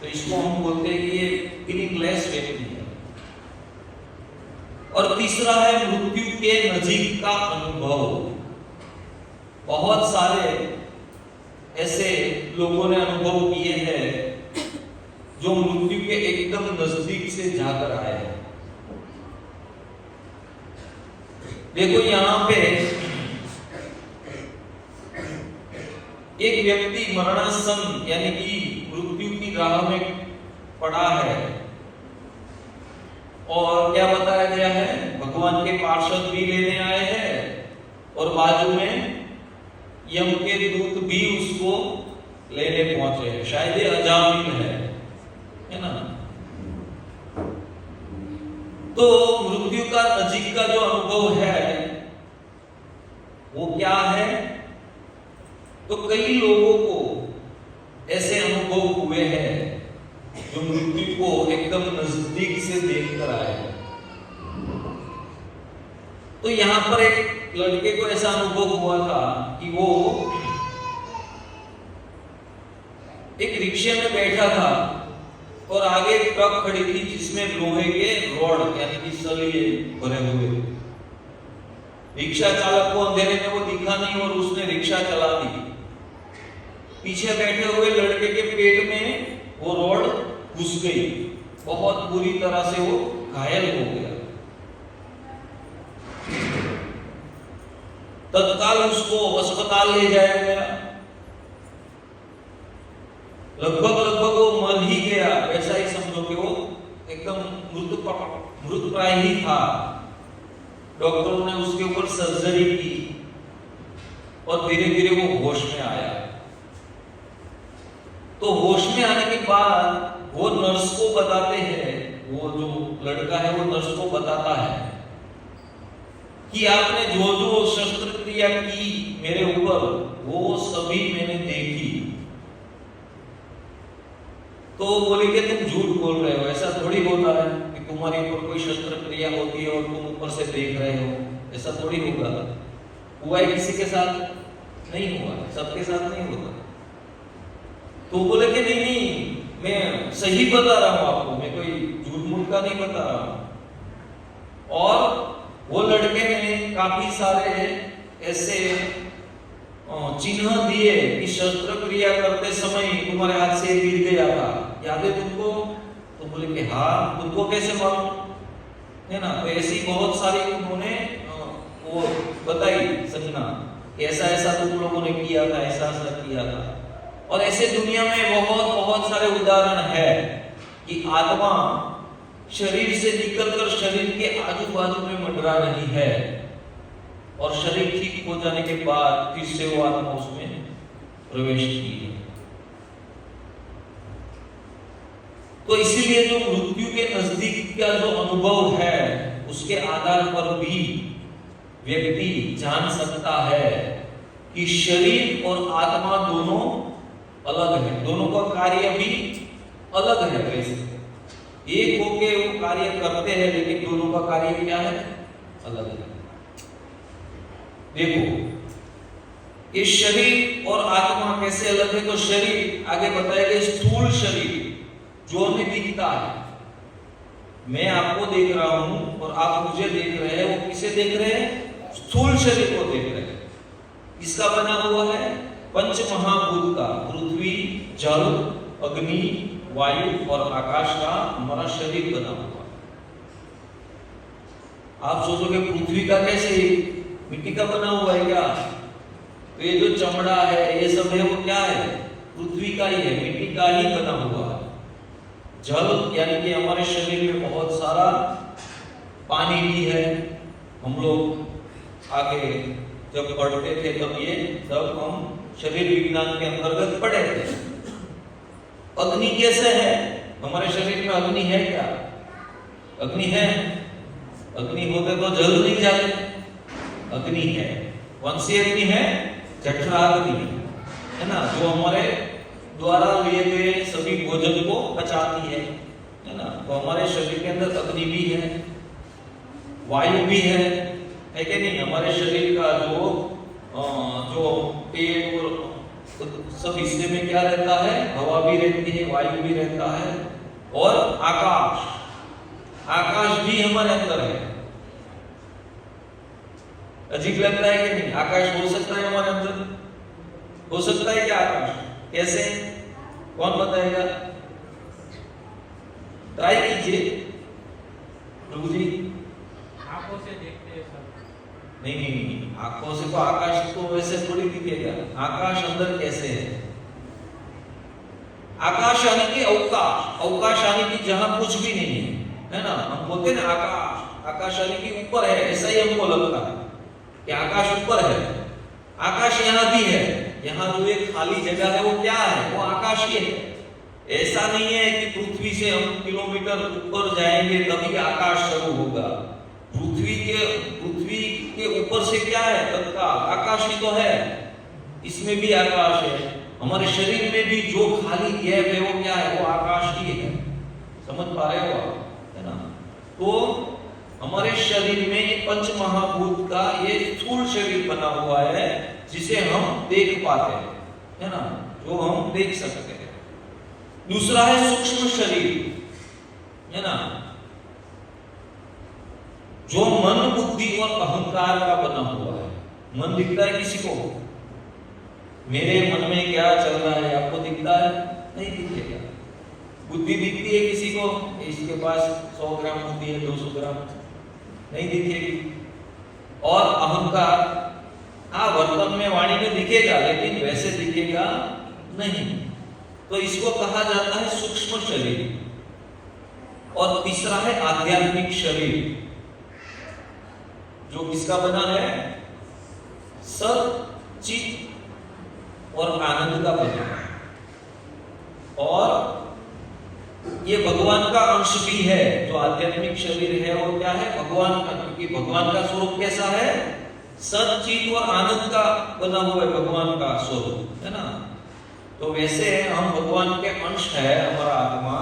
S1: तो इसको हम बोलते हैं कि ये फीलिंगलेस व्यक्ति है। और तीसरा है मृत्यु के नजीक का अनुभव। बहुत सारे ऐसे लोगों ने अनुभव किए हैं जो मृत्यु के एकदम नजदीक से जाकर आए हैं। देखो यहां पे एक व्यक्ति मरणासन यानी कि मृत्यु की राह में पड़ा है, और क्या बताया गया है, भगवान के पार्षद भी लेने आए हैं और बाजू में यम के दूत भी उसको लेने पहुंचे हैं, शायद ये अजामिल है ना। तो मृत्यु का नजीक का जो अनुभव है वो क्या है? तो कई लोगों को ऐसे अनुभव हुए हैं जो मृत्यु को एकदम नजदीक से देखकर आए हैं। तो यहां पर एक लड़के को ऐसा अनुभव हुआ था कि वो एक रिक्शे में बैठा था और आगे एक ट्रक खड़ी थी जिसमें लोहे के रॉड यानी कि सलिए भरे हुए थे। रिक्शा चालक को अंधेरे में वो दिखा नहीं और उसने रिक्शा चला दी। पीछे बैठे हुए लड़के के पेट में वो रॉड घुस गई, बहुत बुरी तरह से वो घायल हो गया। तत्काल उसको अस्पताल ले जाया गया। लगभग वो मर ही गया, ऐसा ही समझो कि वो एकदम मृत प्राय ही था। डॉक्टरों ने उसके ऊपर सर्जरी की और धीरे धीरे वो होश में आया। तो होश में आने के बाद वो नर्स को बताते हैं, वो जो लड़का है वो नर्स को बताता है कि आपने जो जो शस्त्रक्रिया की मेरे ऊपर वो सभी मैंने देखी। तो बोले कि तुम झूठ बोल रहे हो, ऐसा थोड़ी होता है कि तुम्हारे ऊपर कोई शस्त्रक्रिया होती है और तुम ऊपर से देख रहे हो, ऐसा थोड़ी होगा। हुआ है किसी के साथ? नहीं हुआ, सबके साथ नहीं होता। तो बोले कि नहीं मैं सही बता रहा हूं आपको, मैं कोई झूठ मूठ का नहीं बता रहा हूं। और वो लड़के ने काफी सारे ऐसे चिन्ह दिए कि शस्त्र क्रिया करते समय तुम्हारे हाथ से गिर गया था, याद है तुमको? तो बोले कि हाँ, तुमको कैसे मालूम, है ना? तो ऐसी बहुत सारी उन्होंने वो बताई संज्ञा, ऐसा ऐसा तुम लोगों ने किया था, ऐसा ऐसा किया था। और ऐसे दुनिया में बहुत बहुत सारे उदाहरण है कि आत्मा शरीर से निकलकर शरीर के आजू बाजू में मंडरा रही है और शरीर ठीक हो जाने के बाद फिर से वो आत्मा उसमें प्रवेश की है। तो इसीलिए जो मृत्यु के नजदीक का जो अनुभव है उसके आधार पर भी व्यक्ति जान सकता है कि शरीर और आत्मा दोनों अलग है, दोनों का कार्य भी अलग है। वैसे एक होके वो कार्य करते हैं लेकिन दोनों का कार्य क्या है? अलग है। देखो ये शरीर और आत्मा कैसे अलग है, तो शरीर आगे बताएगा स्थूल शरीर जो हमें दिखता है, मैं आपको देख रहा हूं और आप मुझे देख रहे हैं, वो किसे देख रहे हैं? स्थूल शरीर को देख रहे हैं। इसका बना हुआ है पंच महाभूत का, पृथ्वी, जल, अग्नि, वायु और आकाश का हमारा शरीर बना हुआ। आप सोचोगे पृथ्वी का कैसे, मिट्टी का बना हुआ है क्या? तो ये जो चमड़ा है ये सब है वो क्या है? पृथ्वी का ही है, मिट्टी का ही बना हुआ है। जल यानी कि हमारे शरीर में बहुत सारा पानी भी है। हम लोग आगे जब पढ़ते थे तब ये सब हम शरीर विज्ञान के अंतर्गत पढ़े थे। अग्नि कैसे है? हमारे शरीर में अग्नि है क्या? अग्नि है? अग्नि होते तो जल नहीं जाते। अग्नि है। कौन सी अग्नि है? जठराग्नि, है ना, जो हमारे द्वारा लिए गए सभी भोजन को पचाती है ना। तो हमारे शरीर के अंदर अग्नि भी है, वायु भी है कि नहीं? हमारे शरीर का जो पेट और सब हिस्से में क्या रहता है? हवा भी रहती है, वायु भी रहता है और आकाश, आकाश भी हमारे अंदर है। अजीब लगता है कि नहीं? आकाश हो सकता है हमारे अंदर? हो सकता है क्या आकाश? कैसे? कौन बताएगा? ट्राई कीजिए प्रभु जी।
S2: आंखों से देखते हैं सब।
S1: नहीं, आंखों से तो आकाश तो वैसे थोड़ी दिखेगा। आकाश अंदर कैसे है? आकाश यानी कि अवकाश, अवकाश यानी कि जहां कुछ भी नहीं है ना। हम बोलते हैं ना आकाश, आकाश यानी कि ऊपर है, ऐसा ही हमको लगता है कि आकाश ऊपर है। आकाश यहाँ भी है, यहाँ जो एक खाली जगह है वो क्या है? वो आकाश ही है। ऐसा नहीं है कि पृथ्वी से हम किलोमीटर ऊपर जाएंगे तभी आकाश शुरू होगा। पृथ्वी के ऊपर से क्या है? तत्काल आकाश ही तो है, इसमें भी आकाश है। हमारे शरीर में भी जो खाली गैप है वो क्या है? वो आकाश ही है। समझ पा रहे हो आप, है ना? तो हमारे शरीर में पंच महाभूत का ये स्थूल शरीर बना हुआ है जिसे हम देख पाते हैं, है ना, जो हम देख सकते हैं। दूसरा है सूक्ष्म शरीर, है ना, जो मन, बुद्धि और अहंकार का बना हुआ है। मन दिखता है किसी को? मेरे मन में क्या चल रहा है आपको दिखता है? नहीं दिखेगा। बुद्धि दिखती है किसी को? इसके पास 100 ग्राम बुद्धि है, 200 ग्राम, नहीं दिखेगी। और अहंकार, हाँ वर्तन में वाणी में दिखेगा लेकिन वैसे दिखेगा नहीं। तो इसको कहा जाता है सूक्ष्म शरीर। और तीसरा है आध्यात्मिक शरीर, जो किसका बना है? सत, चित और आनंद का बना है। और ये भगवान का अंश भी है। जो आध्यात्मिक शरीर है वो क्या है? भगवान का, क्योंकि भगवान का स्वरूप कैसा है? सत, चित और आनंद का बना हुआ है भगवान का स्वरूप, है ना। तो वैसे हम भगवान के अंश है हमारा आत्मा,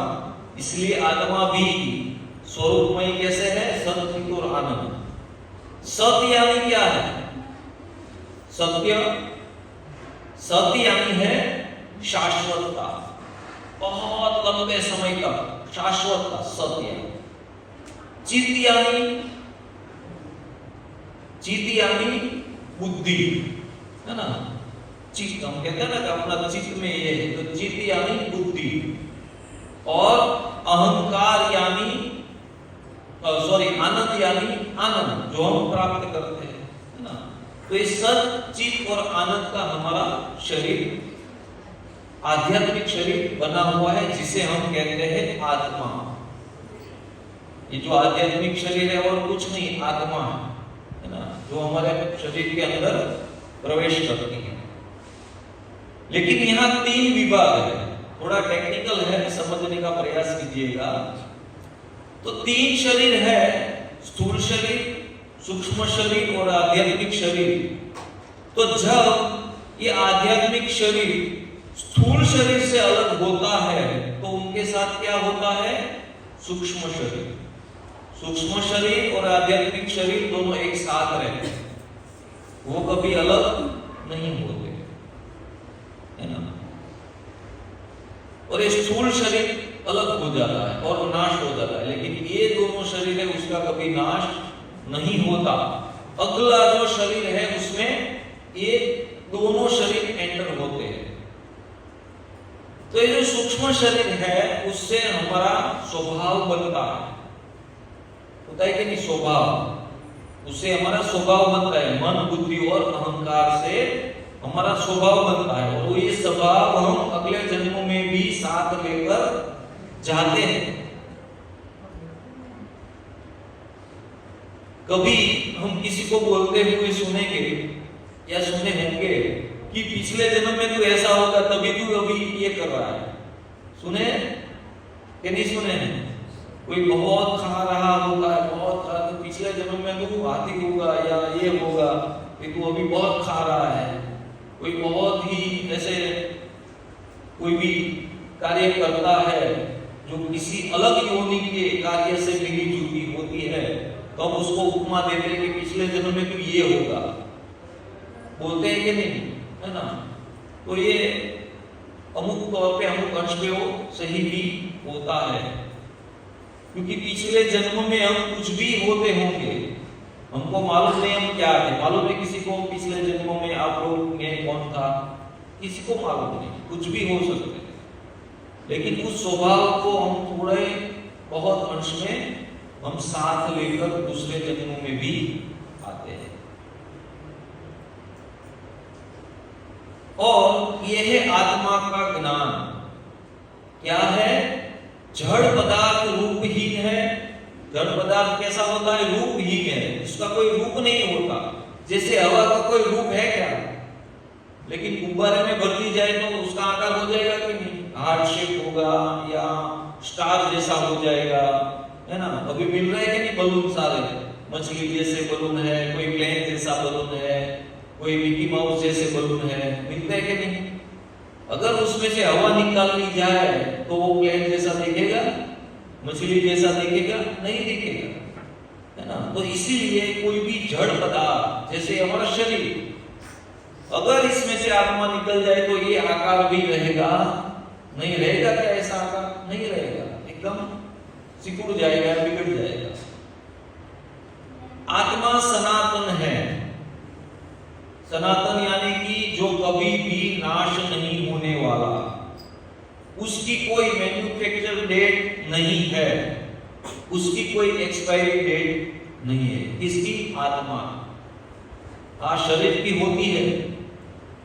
S1: इसलिए आत्मा भी स्वरूपमय कैसे है? सत, चित और आनंद। सत्य यानी क्या है? सत्य, सत्य यानी है शाश्वतता, बहुत लंबे समय तक शाश्वतता, सत्य। चित यानी बुद्धि, है ना, चित्त, हम कहते हैं ना कि अपना चित्त में ये है, तो चित्त यानी बुद्धि, और अहंकार यानी आनंद यानी आनंद जो हम प्राप्त करते हैं, है ना। तो ये सत, चित्त और आनंद का हमारा शरीर, आध्यात्मिक शरीर बना हुआ है, जिसे हम कहते हैं आत्मा। ये जो आध्यात्मिक शरीर है और कुछ नहीं, आत्मा है ना, जो हमारे शरीर के अंदर प्रवेश करती है। लेकिन यहाँ 3 विभाग है, थोड़ा टेक्निकल है, समझने का प्रयास कीजिएगा। तो 3 शरीर है, स्थूल शरीर, सूक्ष्म शरीर और आध्यात्मिक शरीर। तो जब ये आध्यात्मिक शरीर स्थूल शरीर से अलग होता है तो उनके साथ क्या होता है, सूक्ष्म शरीर। सूक्ष्म शरीर और आध्यात्मिक शरीर दोनों एक साथ रहते हैं, वो कभी अलग नहीं होते, है ना। और ये स्थूल शरीर अलग हो जाता है और नाश हो जाता है, लेकिन ये दोनों शरीर है उसका कभी नाश नहीं होता। अगला जो शरीर है उसमें ये दोनों शरीर एंटर होते हैं। तो ये जो सूक्ष्म शरीर है उससे हमारा स्वभाव बनता है, होता है कि नहीं, स्वभाव, उससे हमारा स्वभाव बनता है, मन, बुद्धि और अहंकार से हमारा स्वभाव बनता है। और ये स्वभाव हम अगले जन्मों में भी साथ लेकर जाते हैं। कभी हम किसी को बोलते हुए सुनेंगे या सुने होंगे कि पिछले जन्म में तू ऐसा होगा तभी तू अभी ये कर रहा है, सुने कि नहीं सुने? कोई बहुत खा रहा होगा, बहुत खा, तो पिछले जन्म में तू हाथी होगा या ये होगा कि तू अभी बहुत खा रहा है। कोई बहुत ही ऐसे कोई भी कार्य करता है जो किसी अलग योनि के कार्य से मिली जुली होती है, तो हम उसको उपमा देते हैं कि पिछले जन्म में तो ये होगा, बोलते हैं कि नहीं, है ना। तो ये अमुक तौर पे अमुक अंश पे वो सही भी होता है, क्योंकि पिछले जन्म में हम कुछ भी होते होंगे, हमको मालूम नहीं हम क्या है। मालूम है किसी को पिछले जन्मों में आप लोग में कौन था? किसी को मालूम नहीं, कुछ भी हो सकते हैं। लेकिन उस स्वभाव को हम थोड़े बहुत अंश में हम साथ लेकर दूसरे जन्मों में भी आते हैं। और यह है आत्मा का ज्ञान। क्या है? जड़ पदार्थ रूपहीन है। जड़ पदार्थ कैसा होता है? रूपहीन है, उसका कोई रूप नहीं होता। जैसे हवा का कोई रूप है क्या? लेकिन गुब्बारे में भर दी जाए तो उसका आकार हो जाएगा कि नहीं? हार्ट शेप होगा या स्टार जैसा हो जाएगा, है ना। अभी मिल रहे हैं कि नहीं बलून सारे, मछली जैसे बलून है, कोई प्लेन जैसा बलून है, कोई मिकी माउस जैसे बलून है, मिलते हैं कि नहीं? अगर उसमें से हवा निकाल ली जाए तो वो प्लेन जैसा दिखेगा, मछली जैसा दिखेगा? नहीं दिखेगा, है ना। तो इसीलिए कोई भी जड़ पदार्थ जैसे हमारा शरीर, अगर इसमें से आत्मा निकल जाए तो ये आकार भी रहेगा? नहीं रहेगा। क्या ऐसा आकार? नहीं रहेगा, एकदम सिकुड़ जाएगा, बिगड़ जाएगा। आत्मा सनातन है। सनातन यानी कि जो कभी भी नाश नहीं होने वाला, उसकी कोई मैन्युफैक्चर डेट नहीं है, उसकी कोई एक्सपायरी डेट नहीं है। इसकी आत्मा, हाँ शरीर की होती है।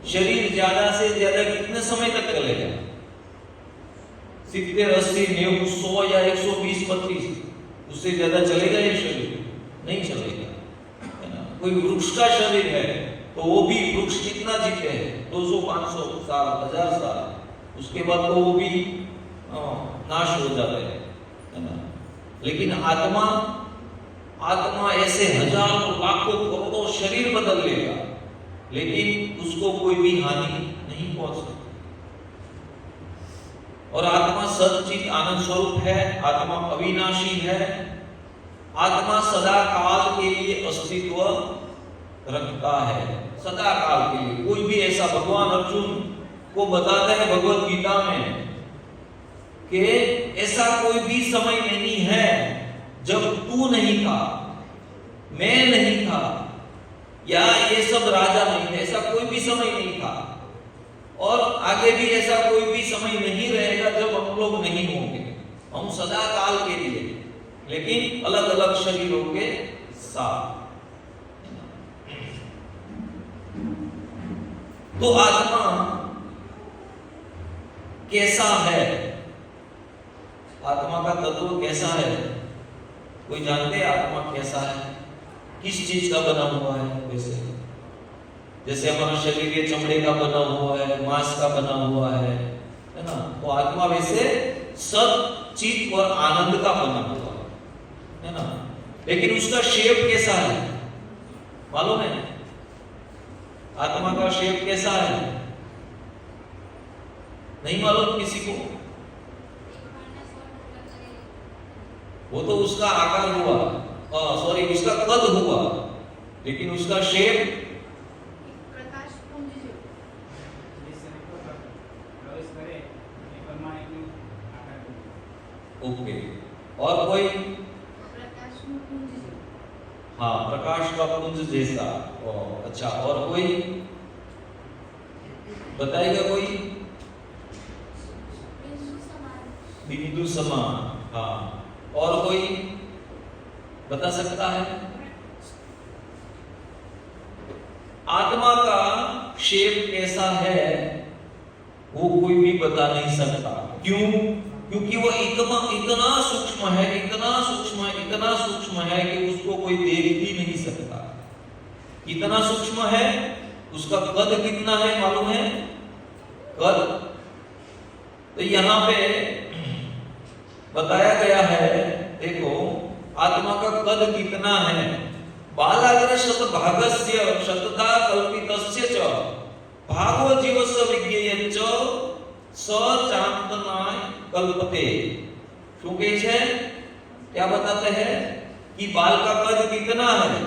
S1: शरीर ज्यादा से ज्यादा कितने समय तक चलेगा? 70, 80, 90, 100 या 120, 25, उससे ज्यादा चलेगा ये शरीर? नहीं चलेगा, है ना। कोई वृक्ष का शरीर है तो वो भी वृक्ष कितना जीते हैं? 200, 500 साल, 1000 साल, उसके बाद तो वो भी नाश हो जाते हैं, है ना। लेकिन आत्मा, आत्मा ऐसे हजारों लाखों करोड़ों शरीर बदल लेगा, लेकिन उसको कोई भी हानि नहीं पहुंच सकती। और आत्मा सच्चित आनंद स्वरूप है, आत्मा अविनाशी है, आत्मा सदा काल के लिए अस्तित्व रखता है, सदा काल के लिए। कोई भी ऐसा, भगवान अर्जुन को बताता है भगवत गीता में कि ऐसा कोई भी समय नहीं है जब तू नहीं था, मैं नहीं था, या ये सब राजा नहीं थे, ऐसा कोई भी समय नहीं था और आगे भी ऐसा कोई भी समय नहीं रहेगा जब हम लोग नहीं होंगे। हम सदा काल के लिए, लेकिन अलग अलग शरीरों के साथ। तो आत्मा कैसा है? आत्मा का तत्व कैसा है? कोई जानते हैं आत्मा कैसा है? किस चीज का बना हुआ है? वैसे जैसे हमारा शरीर ये चमड़े का बना हुआ है, मांस का बना हुआ है ना? तो आत्मा वैसे सब चित्त और आनंद का बना हुआ है ना? लेकिन उसका शेप कैसा है मालूम है? आत्मा का शेप कैसा है? नहीं मालूम किसी को? वो तो उसका आकार हुआ, सॉरी उसका कद हुआ, लेकिन उसका शेप ओके। और कोई? हाँ, प्रकाश का पुंज जैसा। अच्छा, और कोई बताएगा कोई? बिंदु समान। हाँ, और कोई बता सकता है? आत्मा का शेप कैसा है वो कोई भी बता नहीं सकता। क्यों? क्योंकि वो इतना सूक्ष्म है, इतना सूक्ष्म है, इतना सूक्ष्म है कि उसको कोई देख भी नहीं सकता। इतना सूक्ष्म है। उसका कद कितना है मालूम है? कद तो यहाँ पे बताया गया है, देखो आत्मा का कद कितना है। बालाग्र शतभागस्य शतधा कल्पितस्य च भागो जीवस्य विज्ञेय च सचांतनाय कल्पते। શું કહે છે? क्या बताते हैं कि बाल का कद कितना है?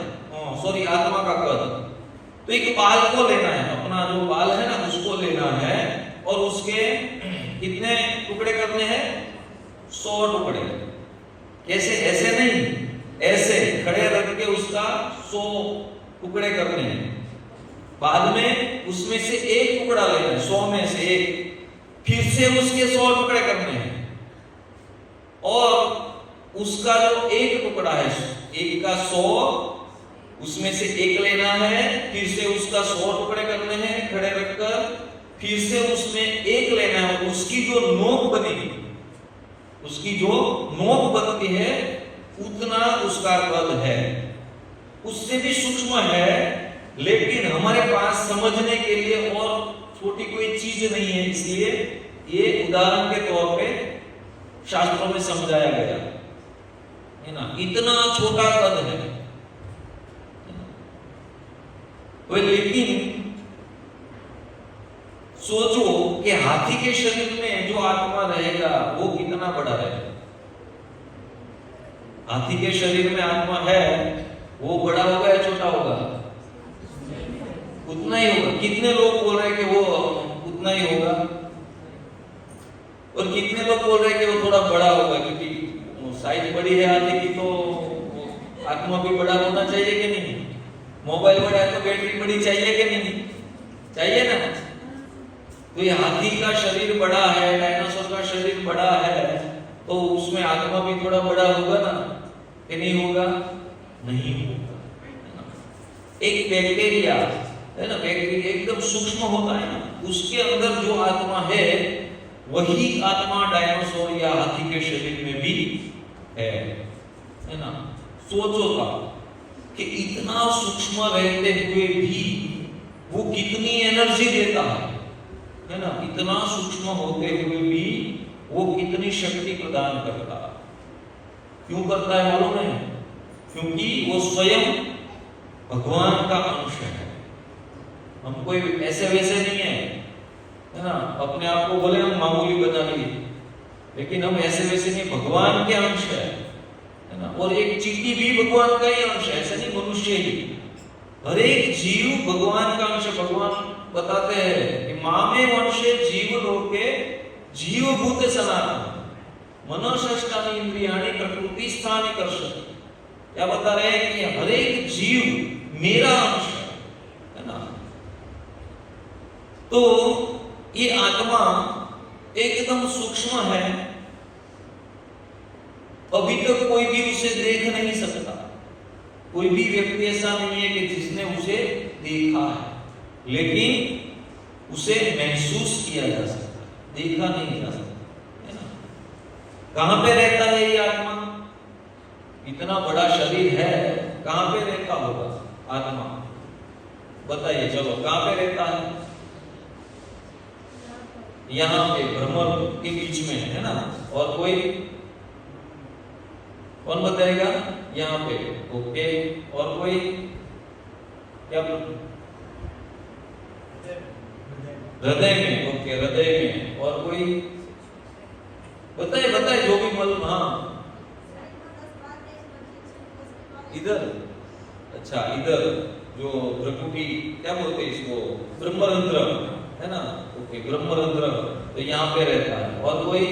S1: सॉरी, आत्मा का कद। तो एक बाल को लेना है, अपना जो बाल है ना उसको लेना है और उसके कितने टुकड़े करने हैं? 100 टुकड़े। कैसे? ऐसे नहीं, ऐसे खड़े रख के उसका 100 टुकड़े करने हैं। बाद में उसमें से एक टुकड़ा लेना है, 100 में से एक, फिर से उसके 100 टुकड़े करने हैं और उसका जो एक टुकड़ा है, एक का 100, उसमें से एक लेना है, फिर से उसका 100 टुकड़े करने हैं खड़े रखकर, फिर से उसमें एक लेना है, उसकी जो नोक बनेगी, उसकी जो नोक बनती है उतना उसका कद है। उससे भी सूक्ष्म है, लेकिन हमारे पास समझने के लिए और छोटी कोई चीज नहीं है, इसलिए ये उदाहरण के तौर पे शास्त्रों में समझाया गया है ना। इतना छोटा कद है। तो लेकिन सोचो कि हाथी के शरीर में जो आत्मा रहेगा वो कितना बड़ा है। हाथी के शरीर में आत्मा है, वो बड़ा होगा या छोटा होगा? उतना ही होगा। कितने लोग बोल रहे हैं कि वो उतना ही होगा और कितने लोग बोल रहे हैं कि वो थोड़ा बड़ा होगा, क्योंकि साइज बड़ी है हाथी की तो आत्मा भी बड़ा होना चाहिए कि नहीं? मोबाइल बड़ा है तो बैटरी बड़ी चाहिए कि नहीं? चाहिए ना। तो ये हाथी का शरीर बड़ा है, डायनासोर का शरीर बड़ा है, तो उसमें आत्मा भी थोड़ा बड़ा होगा ना कि नहीं होगा? नहीं होगा। एक बैक्टीरिया है ना, बैक्टीरिया एकदम सूक्ष्म होता है ना, उसके अंदर जो आत्मा है वही आत्मा डायनासोर या हाथी के शरीर में भी है ना। सोचो था कि इतना सूक्ष्म रहते हुए भी वो कितनी एनर्जी देता है ना। इतना सूक्ष्म होते हुए भी वो कितनी शक्ति प्रदान करता है। क्यों करता है मालूम है? क्योंकि वो स्वयं भगवान का अंश है। हम कोई ऐसे वैसे नहीं है ना, अपने आप को बोले हम मामूली बना लिए, लेकिन हम ऐसे वैसे नहीं, भगवान के अंश है ना। और एक चींटी भी भगवान का ही अंश है, ऐसा नहीं मनुष्य ही। हर एक जीव भगवान का अंश। भगवान बताते हैं कि मामे वंशे जीव लोके जीवभूत सनातन मनोषष्टानि इंद्रियाणि प्रकृति स्थानि कर्षति। क्या बता रहे हैं कि हर एक जीव मेरा अंश है। तो ये आत्मा एकदम सूक्ष्म है, अभी तक कोई भी उसे देख नहीं सकता। कोई भी व्यक्ति ऐसा नहीं है कि जिसने उसे देखा है, लेकिन उसे महसूस किया जा सकता है, देखा नहीं जा सकता, है ना। कहां पे रहता है ये आत्मा? इतना बड़ा शरीर है, कहां पे रहता होगा आत्मा? बताइए, चलो कहां पे रहता है? यहाँ पे भ्रमर के बीच में, है ना। और कोई कौन बताएगा? यहाँ पे, ओके। और कोई क्या? हृदय में, ओके, हृदय में। और कोई बताए बताए, जो भी मालूम। हाँ, इधर, अच्छा, इधर जो भ्रकुटी क्या बोलते हैं इसको, ब्रह्मरंध्र, है ना, ओके, ब्रह्मरंध्र, तो यहाँ पे रहता है। और कोई?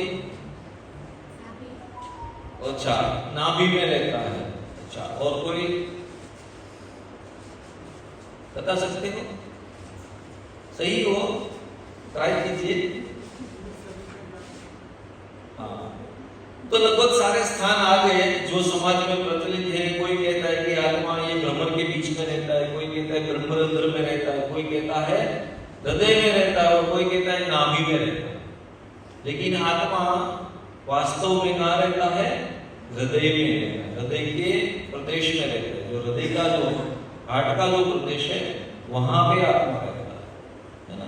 S1: अच्छा, नाभि में रहता है। अच्छा, और कोई बता सकते हो? सही हो, ट्राई कीजिए। हाँ, तो लगभग सारे स्थान आ गए जो समाज में प्रचलित है। कोई कहता है कि आत्मा ये भ्रमर के बीच में रहता है, कोई कहता है ब्रह्मरंध्र में रहता है, कोई कहता है हृदय में रहता है, और कोई कहता है नाभि में रहता है। लेकिन आत्मा वास्तव में कहाँ रहता है? हृदय में रहता है, हृदय के प्रदेश में रहता है। जो हृदय का जो हार्ट का जो प्रदेश है, वहां पे आत्मा रहता है ना।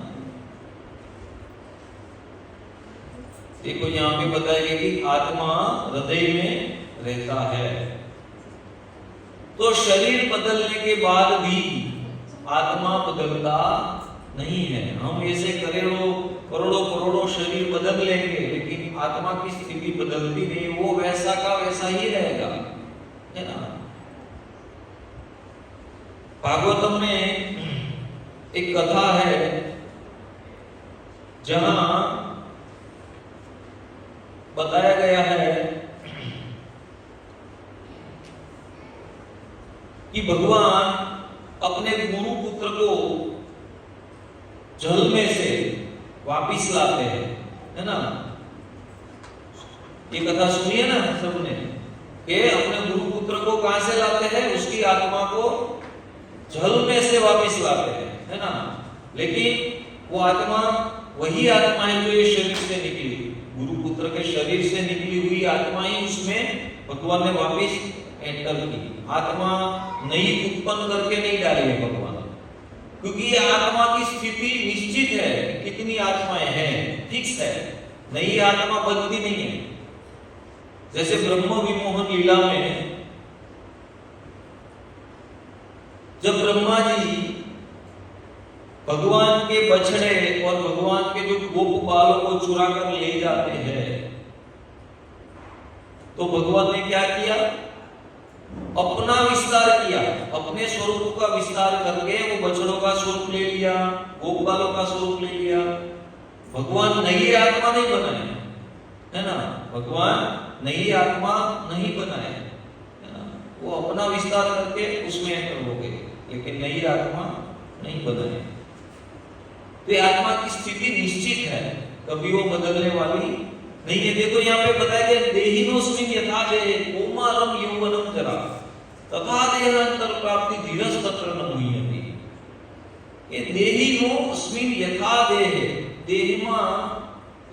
S1: देखो यहाँ पे बताया गया कि आत्मा हृदय में रहता है। तो शरीर बदलने के बाद भी आत्मा बदलता नहीं है। हम ऐसे करोड़ों करोड़ों शरीर बदल लेंगे, लेकिन आत्मा की स्थिति बदलती नहीं, वो वैसा का वैसा ही रहेगा, है ना। भागवतम में एक कथा है जहां बताया गया है कि भगवान अपने गुरु पुत्र को जल में से वापिस लाते हैं, है ना। ये कथा सुनी है ना सबने, कि अपने गुरु पुत्र को कहां से लाते हैं? उसकी आत्मा को जल में से वापिस लाते हैं, है ना। लेकिन वो आत्मा वही आत्मा है जो ये शरीर से निकली, गुरु पुत्र के शरीर से निकली हुई आत्मा ही उसमें भगवान ने वापिस एंटर की। आत्मा नई उत्पन्न करके नहीं डाली है भगवान, क्योंकि ये आत्मा की स्थिति निश्चित है, कितनी आत्माएं हैं, फिक्स है, नई आत्मा बनती नहीं है। जैसे ब्रह्म विमोहन लीला में जब ब्रह्मा जी भगवान के बछड़े और भगवान के जो गोप बालों को चुरा कर ले जाते हैं, तो भगवान ने क्या किया? अपना विस्तार किया, अपने स्वरूप का विस्तार करके वो बछड़ों का स्वरूप ले लिया, गोप बालों का स्वरूप ले लिया। भगवान नई आत्मा नहीं बनाए, है ना, भगवान नई आत्मा नहीं बनाए, है ना। वो अपना विस्तार करके उसमें एंटर हो गए, लेकिन नई आत्मा नहीं बनाए। तो आत्मा की स्थिति निश्चित है, कभी वो बदलने वाली नहीं है। देखो यहाँ पे बताया गया, देहिनोस्मिन् यथा देहे कौमारम यौवनम जरा तथा देहांतर प्राप्ति धीरज तत्र न मुह्यते। ये देहिनोस्मिन् यथा देहे, देह में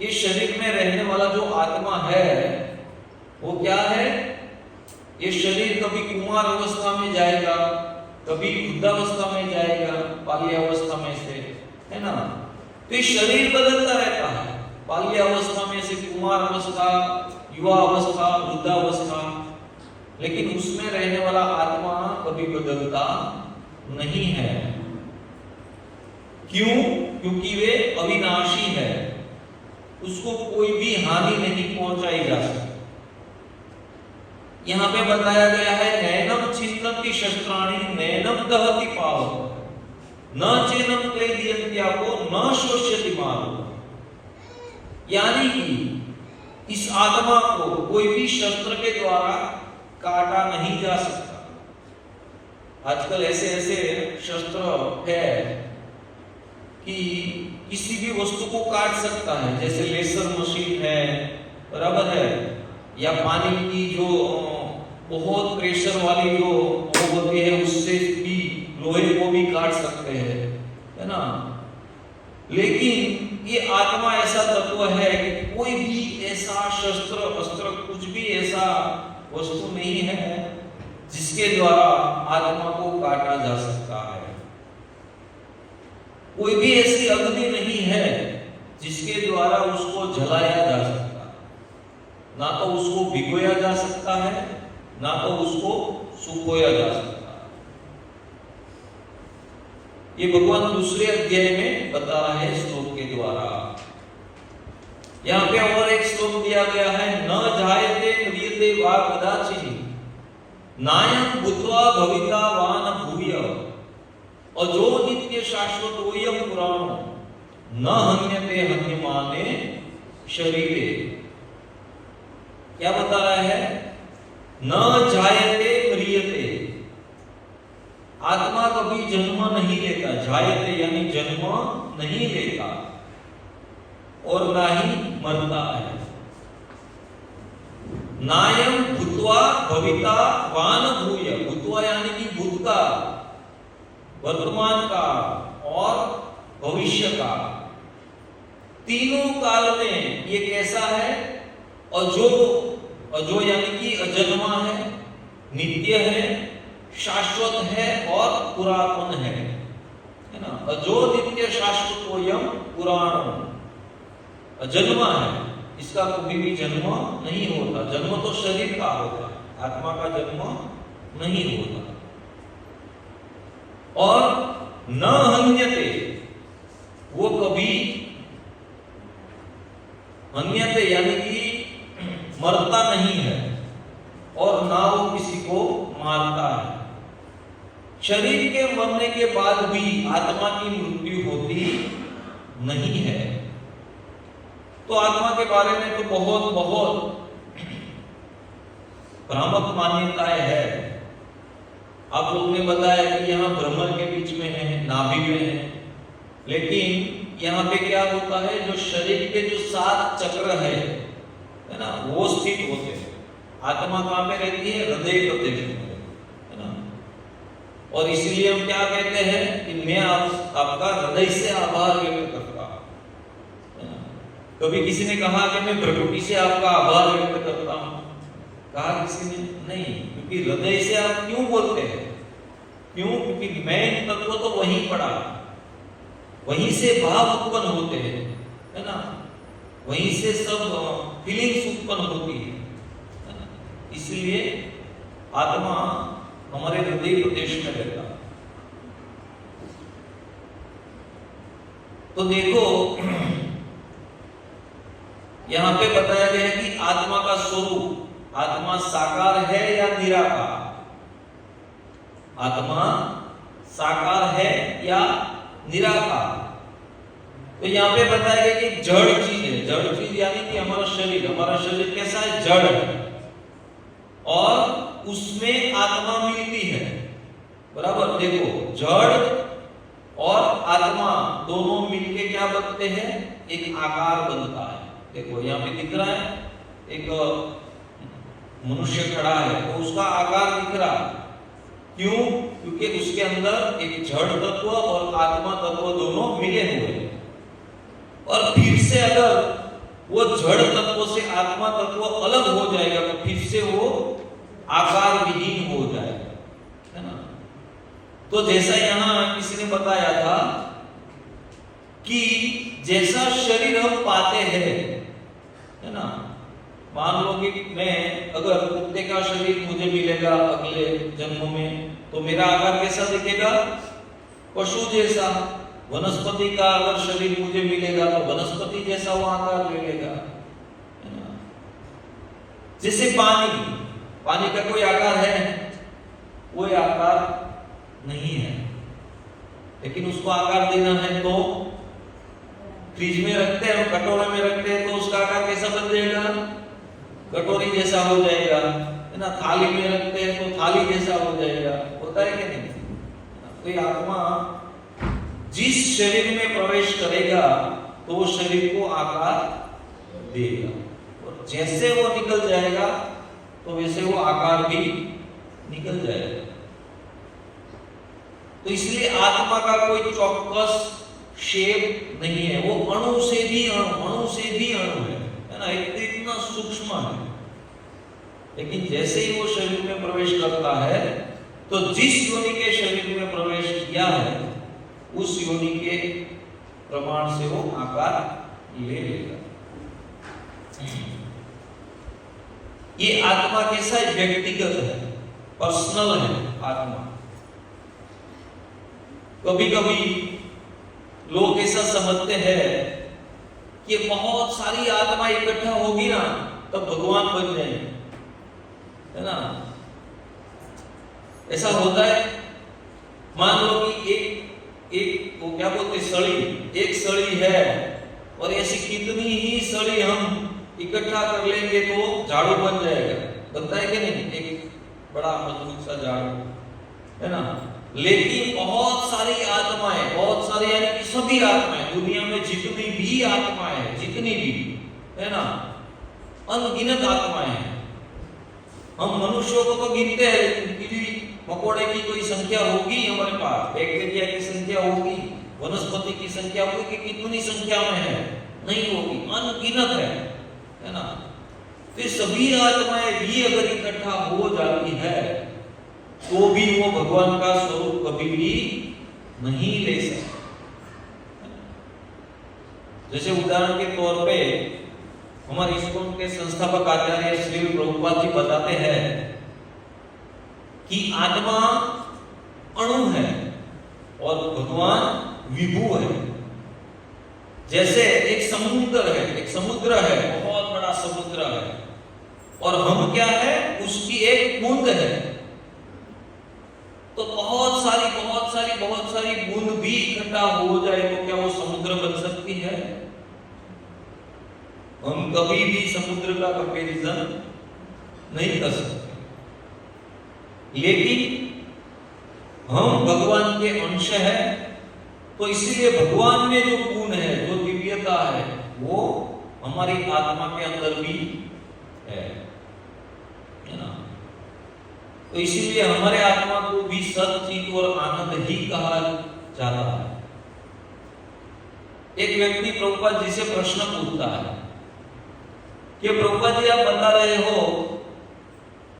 S1: ये शरीर में रहने वाला जो आत्मा है वो क्या है? ये शरीर कभी कुमार अवस्था में जाएगा, कभी वृद्धावस्था में जाएगा, बाल्यावस्था में से, है ना। तो ये शरीर बदलता रहता है, बाल्यावस्था में से कुमार अवस्था, युवा अवस्था, वृद्धावस्था, लेकिन उसमें रहने वाला आत्मा कभी बदलता नहीं है। क्यों? क्योंकि वे अविनाशी है, उसको कोई भी हानि नहीं पहुंचाई जा सकती। यहां पे बताया गया है, नैनम छिन्नति शस्त्राणि नैनम दहति पावक न चेनम क्लेदयन्त्यापो न शोष्यति मारो। यानी कि इस आत्मा को कोई भी शस्त्र के द्वारा काटा नहीं जा सकता। आजकल ऐसे ऐसे शस्त्र है कि किसी भी वस्तु को काट सकता है, जैसे लेसर मशीन है, बराबर है, या पानी की जो बहुत प्रेशर वाली जो वो होती है उससे भी लोहे को भी काट सकते हैं, है ना। लेकिन ये आत्मा ऐसा तत्व है कि कोई भी ऐसा शस्त्र अस्त्र कुछ भी ऐसा वस्तु नहीं है जिसके द्वारा आत्मा को काटा जा सकता है। कोई भी ऐसी अग्नि नहीं है जिसके द्वारा उसको जलाया जा सकता है, ना तो उसको भिगोया जा सकता है, ना तो उसको सुखोया जा सकता है। ये भगवान दूसरे अध्याय में बता रहे हैं श्लोक के द्वारा। यहाँ पे और एक श्लोक दिया गया है, न जायते म्रियते वा कदाचित् नायं भूत्वा भविता वा न भूय अजो नित्य शाश्वतोऽयं पुराणो न हन्यते हन्यमाने शरीरे। क्या बता रहा है? न जायते म्रियते, आत्मा कभी जन्म नहीं लेता। जायते यानी जन्म नहीं लेता और ना ही मरता है। नायं भूत्वा भविता वा न भूय, भूत्वा यानी कि भूतकाल, वर्तमान काल और भविष्य काल, तीनों काल में ये कैसा है? अजो, अजो यानी कि अजन्मा है, नित्य है, शाश्वत है और पुरातन है ना। अजो नित्य शाश्वतोऽयं पुराणो, अजन्मा है, इसका कभी भी जन्म नहीं होता। जन्म तो शरीर का होता है, आत्मा का जन्म नहीं होता। और न हन्यते, वो कभी हन्यते यानी कि मरता नहीं है और ना वो किसी को मारता है। शरीर के मरने के बाद भी आत्मा की मृत्यु होती नहीं है। तो आत्मा के बारे में तो बहुत बहुत भ्रामक मान्यताएं है। आप लोगों ने बताया कि यहाँ ब्रह्म के बीच में है, नाभि में है, लेकिन यहाँ पे क्या होता है? जो शरीर के जो 7 चक्र है ना, वो स्थित होते हैं। आत्मा कहाँ पे रहती है? हृदय प्रदेश में, है ना। और इसलिए हम क्या कहते हैं कि मैं आपका हृदय से आभार व्यक्त करता हूं। कभी किसी ने कहा कि मैं प्रकृति से आपका आभार व्यक्त करता हूं? कहा किसी ने? नहीं, क्योंकि हृदय से आप क्यों बोलते हैं? क्यों? क्योंकि मैं तत्व तो वहीं पड़ा, वहीं से भाव उत्पन्न होते हैं, है ना, वहीं से सब फीलिंग्स उत्पन्न होती है ना? इसलिए आत्मा हमारे हृदय प्रदेश में रहता। तो देखो यहां पे बताया गया है कि आत्मा का स्वरूप, आत्मा साकार है या निराकार? आत्मा साकार है या निराकार? तो यहां पे बताया गया कि जड़ चीज है। जड़ चीज यानी कि हमारा शरीर कैसा है? जड़ है, और उसमें आत्मा मिलती है, बराबर। देखो, जड़ और आत्मा दोनों मिलके क्या बनते हैं? एक आकार बनता है। देखो यहाँ पे दिख रहा है, एक मनुष्य खड़ा है तो उसका आकार दिख रहा है। क्यों? क्योंकि उसके अंदर एक जड़ तत्व और आत्मा तत्व दोनों मिले हुए हैं। और फिर से अगर वो जड़ तत्व से आत्मा तत्व अलग हो जाएगा तो फिर से वो आकार विहीन हो जाएगा, है ना। तो जैसा यहां किसी ने बताया था कि जैसा शरीर हम पाते हैं, है ना, मान लो कि मैं अगर कुत्ते का शरीर मुझे मिलेगा अगले जन्म में, तो मेरा आकार कैसा दिखेगा? पशु जैसा। वनस्पति का अगर शरीर मुझे मिलेगा तो वनस्पति जैसा वो आकार ले लेगा, है ना। जैसे पानी का कोई आकार है? कोई आकार नहीं है, लेकिन उसको आकार देना है तो फ्रिज में रखते हैं, कटोरे में रखते हैं तो उसका आकार कैसा बन जाएगा? कटोरी जैसा हो जाएगा, है ना। थाली में रखते हैं तो थाली जैसा हो जाएगा, होता है कि नहीं? कोई आत्मा जिस शरीर में प्रवेश करेगा तो वो शरीर को आकार देगा, और जैसे वो निकल जाएगा तो वैसे वो आकार भी निकल जाएगा। तो इसलिए आत्मा का कोई चौकस शेप नहीं है, वो अणु से भी अणु है ना, इतना सूक्ष्म है। लेकिन जैसे ही वो शरीर में प्रवेश करता है तो जिस योनि के शरीर में प्रवेश किया है उस योनि के प्रमाण से वो आकार ले लेगा। ये आत्मा कैसा है? व्यक्तिगत है, पर्सनल है आत्मा। कभी कभी लोग ऐसा समझते हैं कि बहुत सारी आत्मा इकट्ठा होगी ना तब भगवान बन जाएंगे, है ना। ऐसा होता है। मान लो कि एक वो क्या बोलते सड़ी, एक सड़ी है और ऐसी कितनी ही सड़ी हम इकट्ठा कर लेंगे तो झाड़ू बन जाएगा, बनता है कि नहीं? एक बड़ा मजबूत सा झाड़ू, है ना। लेकिन बहुत सारी आत्माएं, बहुत सारी यानी कि सभी आत्माएं, दुनिया में जितनी भी आत्माएं हैं, जितनी भी, है ना, अनगिनत आत्माएं हैं। हम मनुष्यों को तो गिनते हैं, लेकिन कीड़ी मकोड़े की कोई संख्या होगी हमारे पास, बैक्टीरिया की संख्या होगी, वनस्पति की संख्या होगी कि कितनी संख्या में है? नहीं होगी, अनगिनत है ना। तो सभी आत्माएं भी अगर इकट्ठा हो जाती है तो भी वो भगवान का स्वरूप कभी भी नहीं ले सकते। जैसे उदाहरण के तौर पे हमारे इस्कॉन के संस्थापक आचार्य श्री प्रभुपाद जी बताते हैं कि आत्मा अणु है और भगवान विभु है। जैसे एक समुद्र है, बहुत बड़ा समुद्र है, और हम क्या है? उसकी एक बूंद है। तो बहुत सारी बूंद भी इकट्ठा हो जाए तो क्या वो समुद्र बन सकती है? हम कभी भी समुद्र का कंपैरिजन नहीं कर सकते। लेकिन हम भगवान के अंश हैं, तो इसीलिए भगवान में जो गुण है, जो दिव्यता है, वो हमारी आत्मा के अंदर भी है ना। तो इसीलिए हमारे आत्मा को भी सच्चित और आनंद ही कहा जाता है। एक व्यक्ति प्रभुपाद जी से प्रश्न पूछता है कि प्रभुपाद जी आप बता रहे हो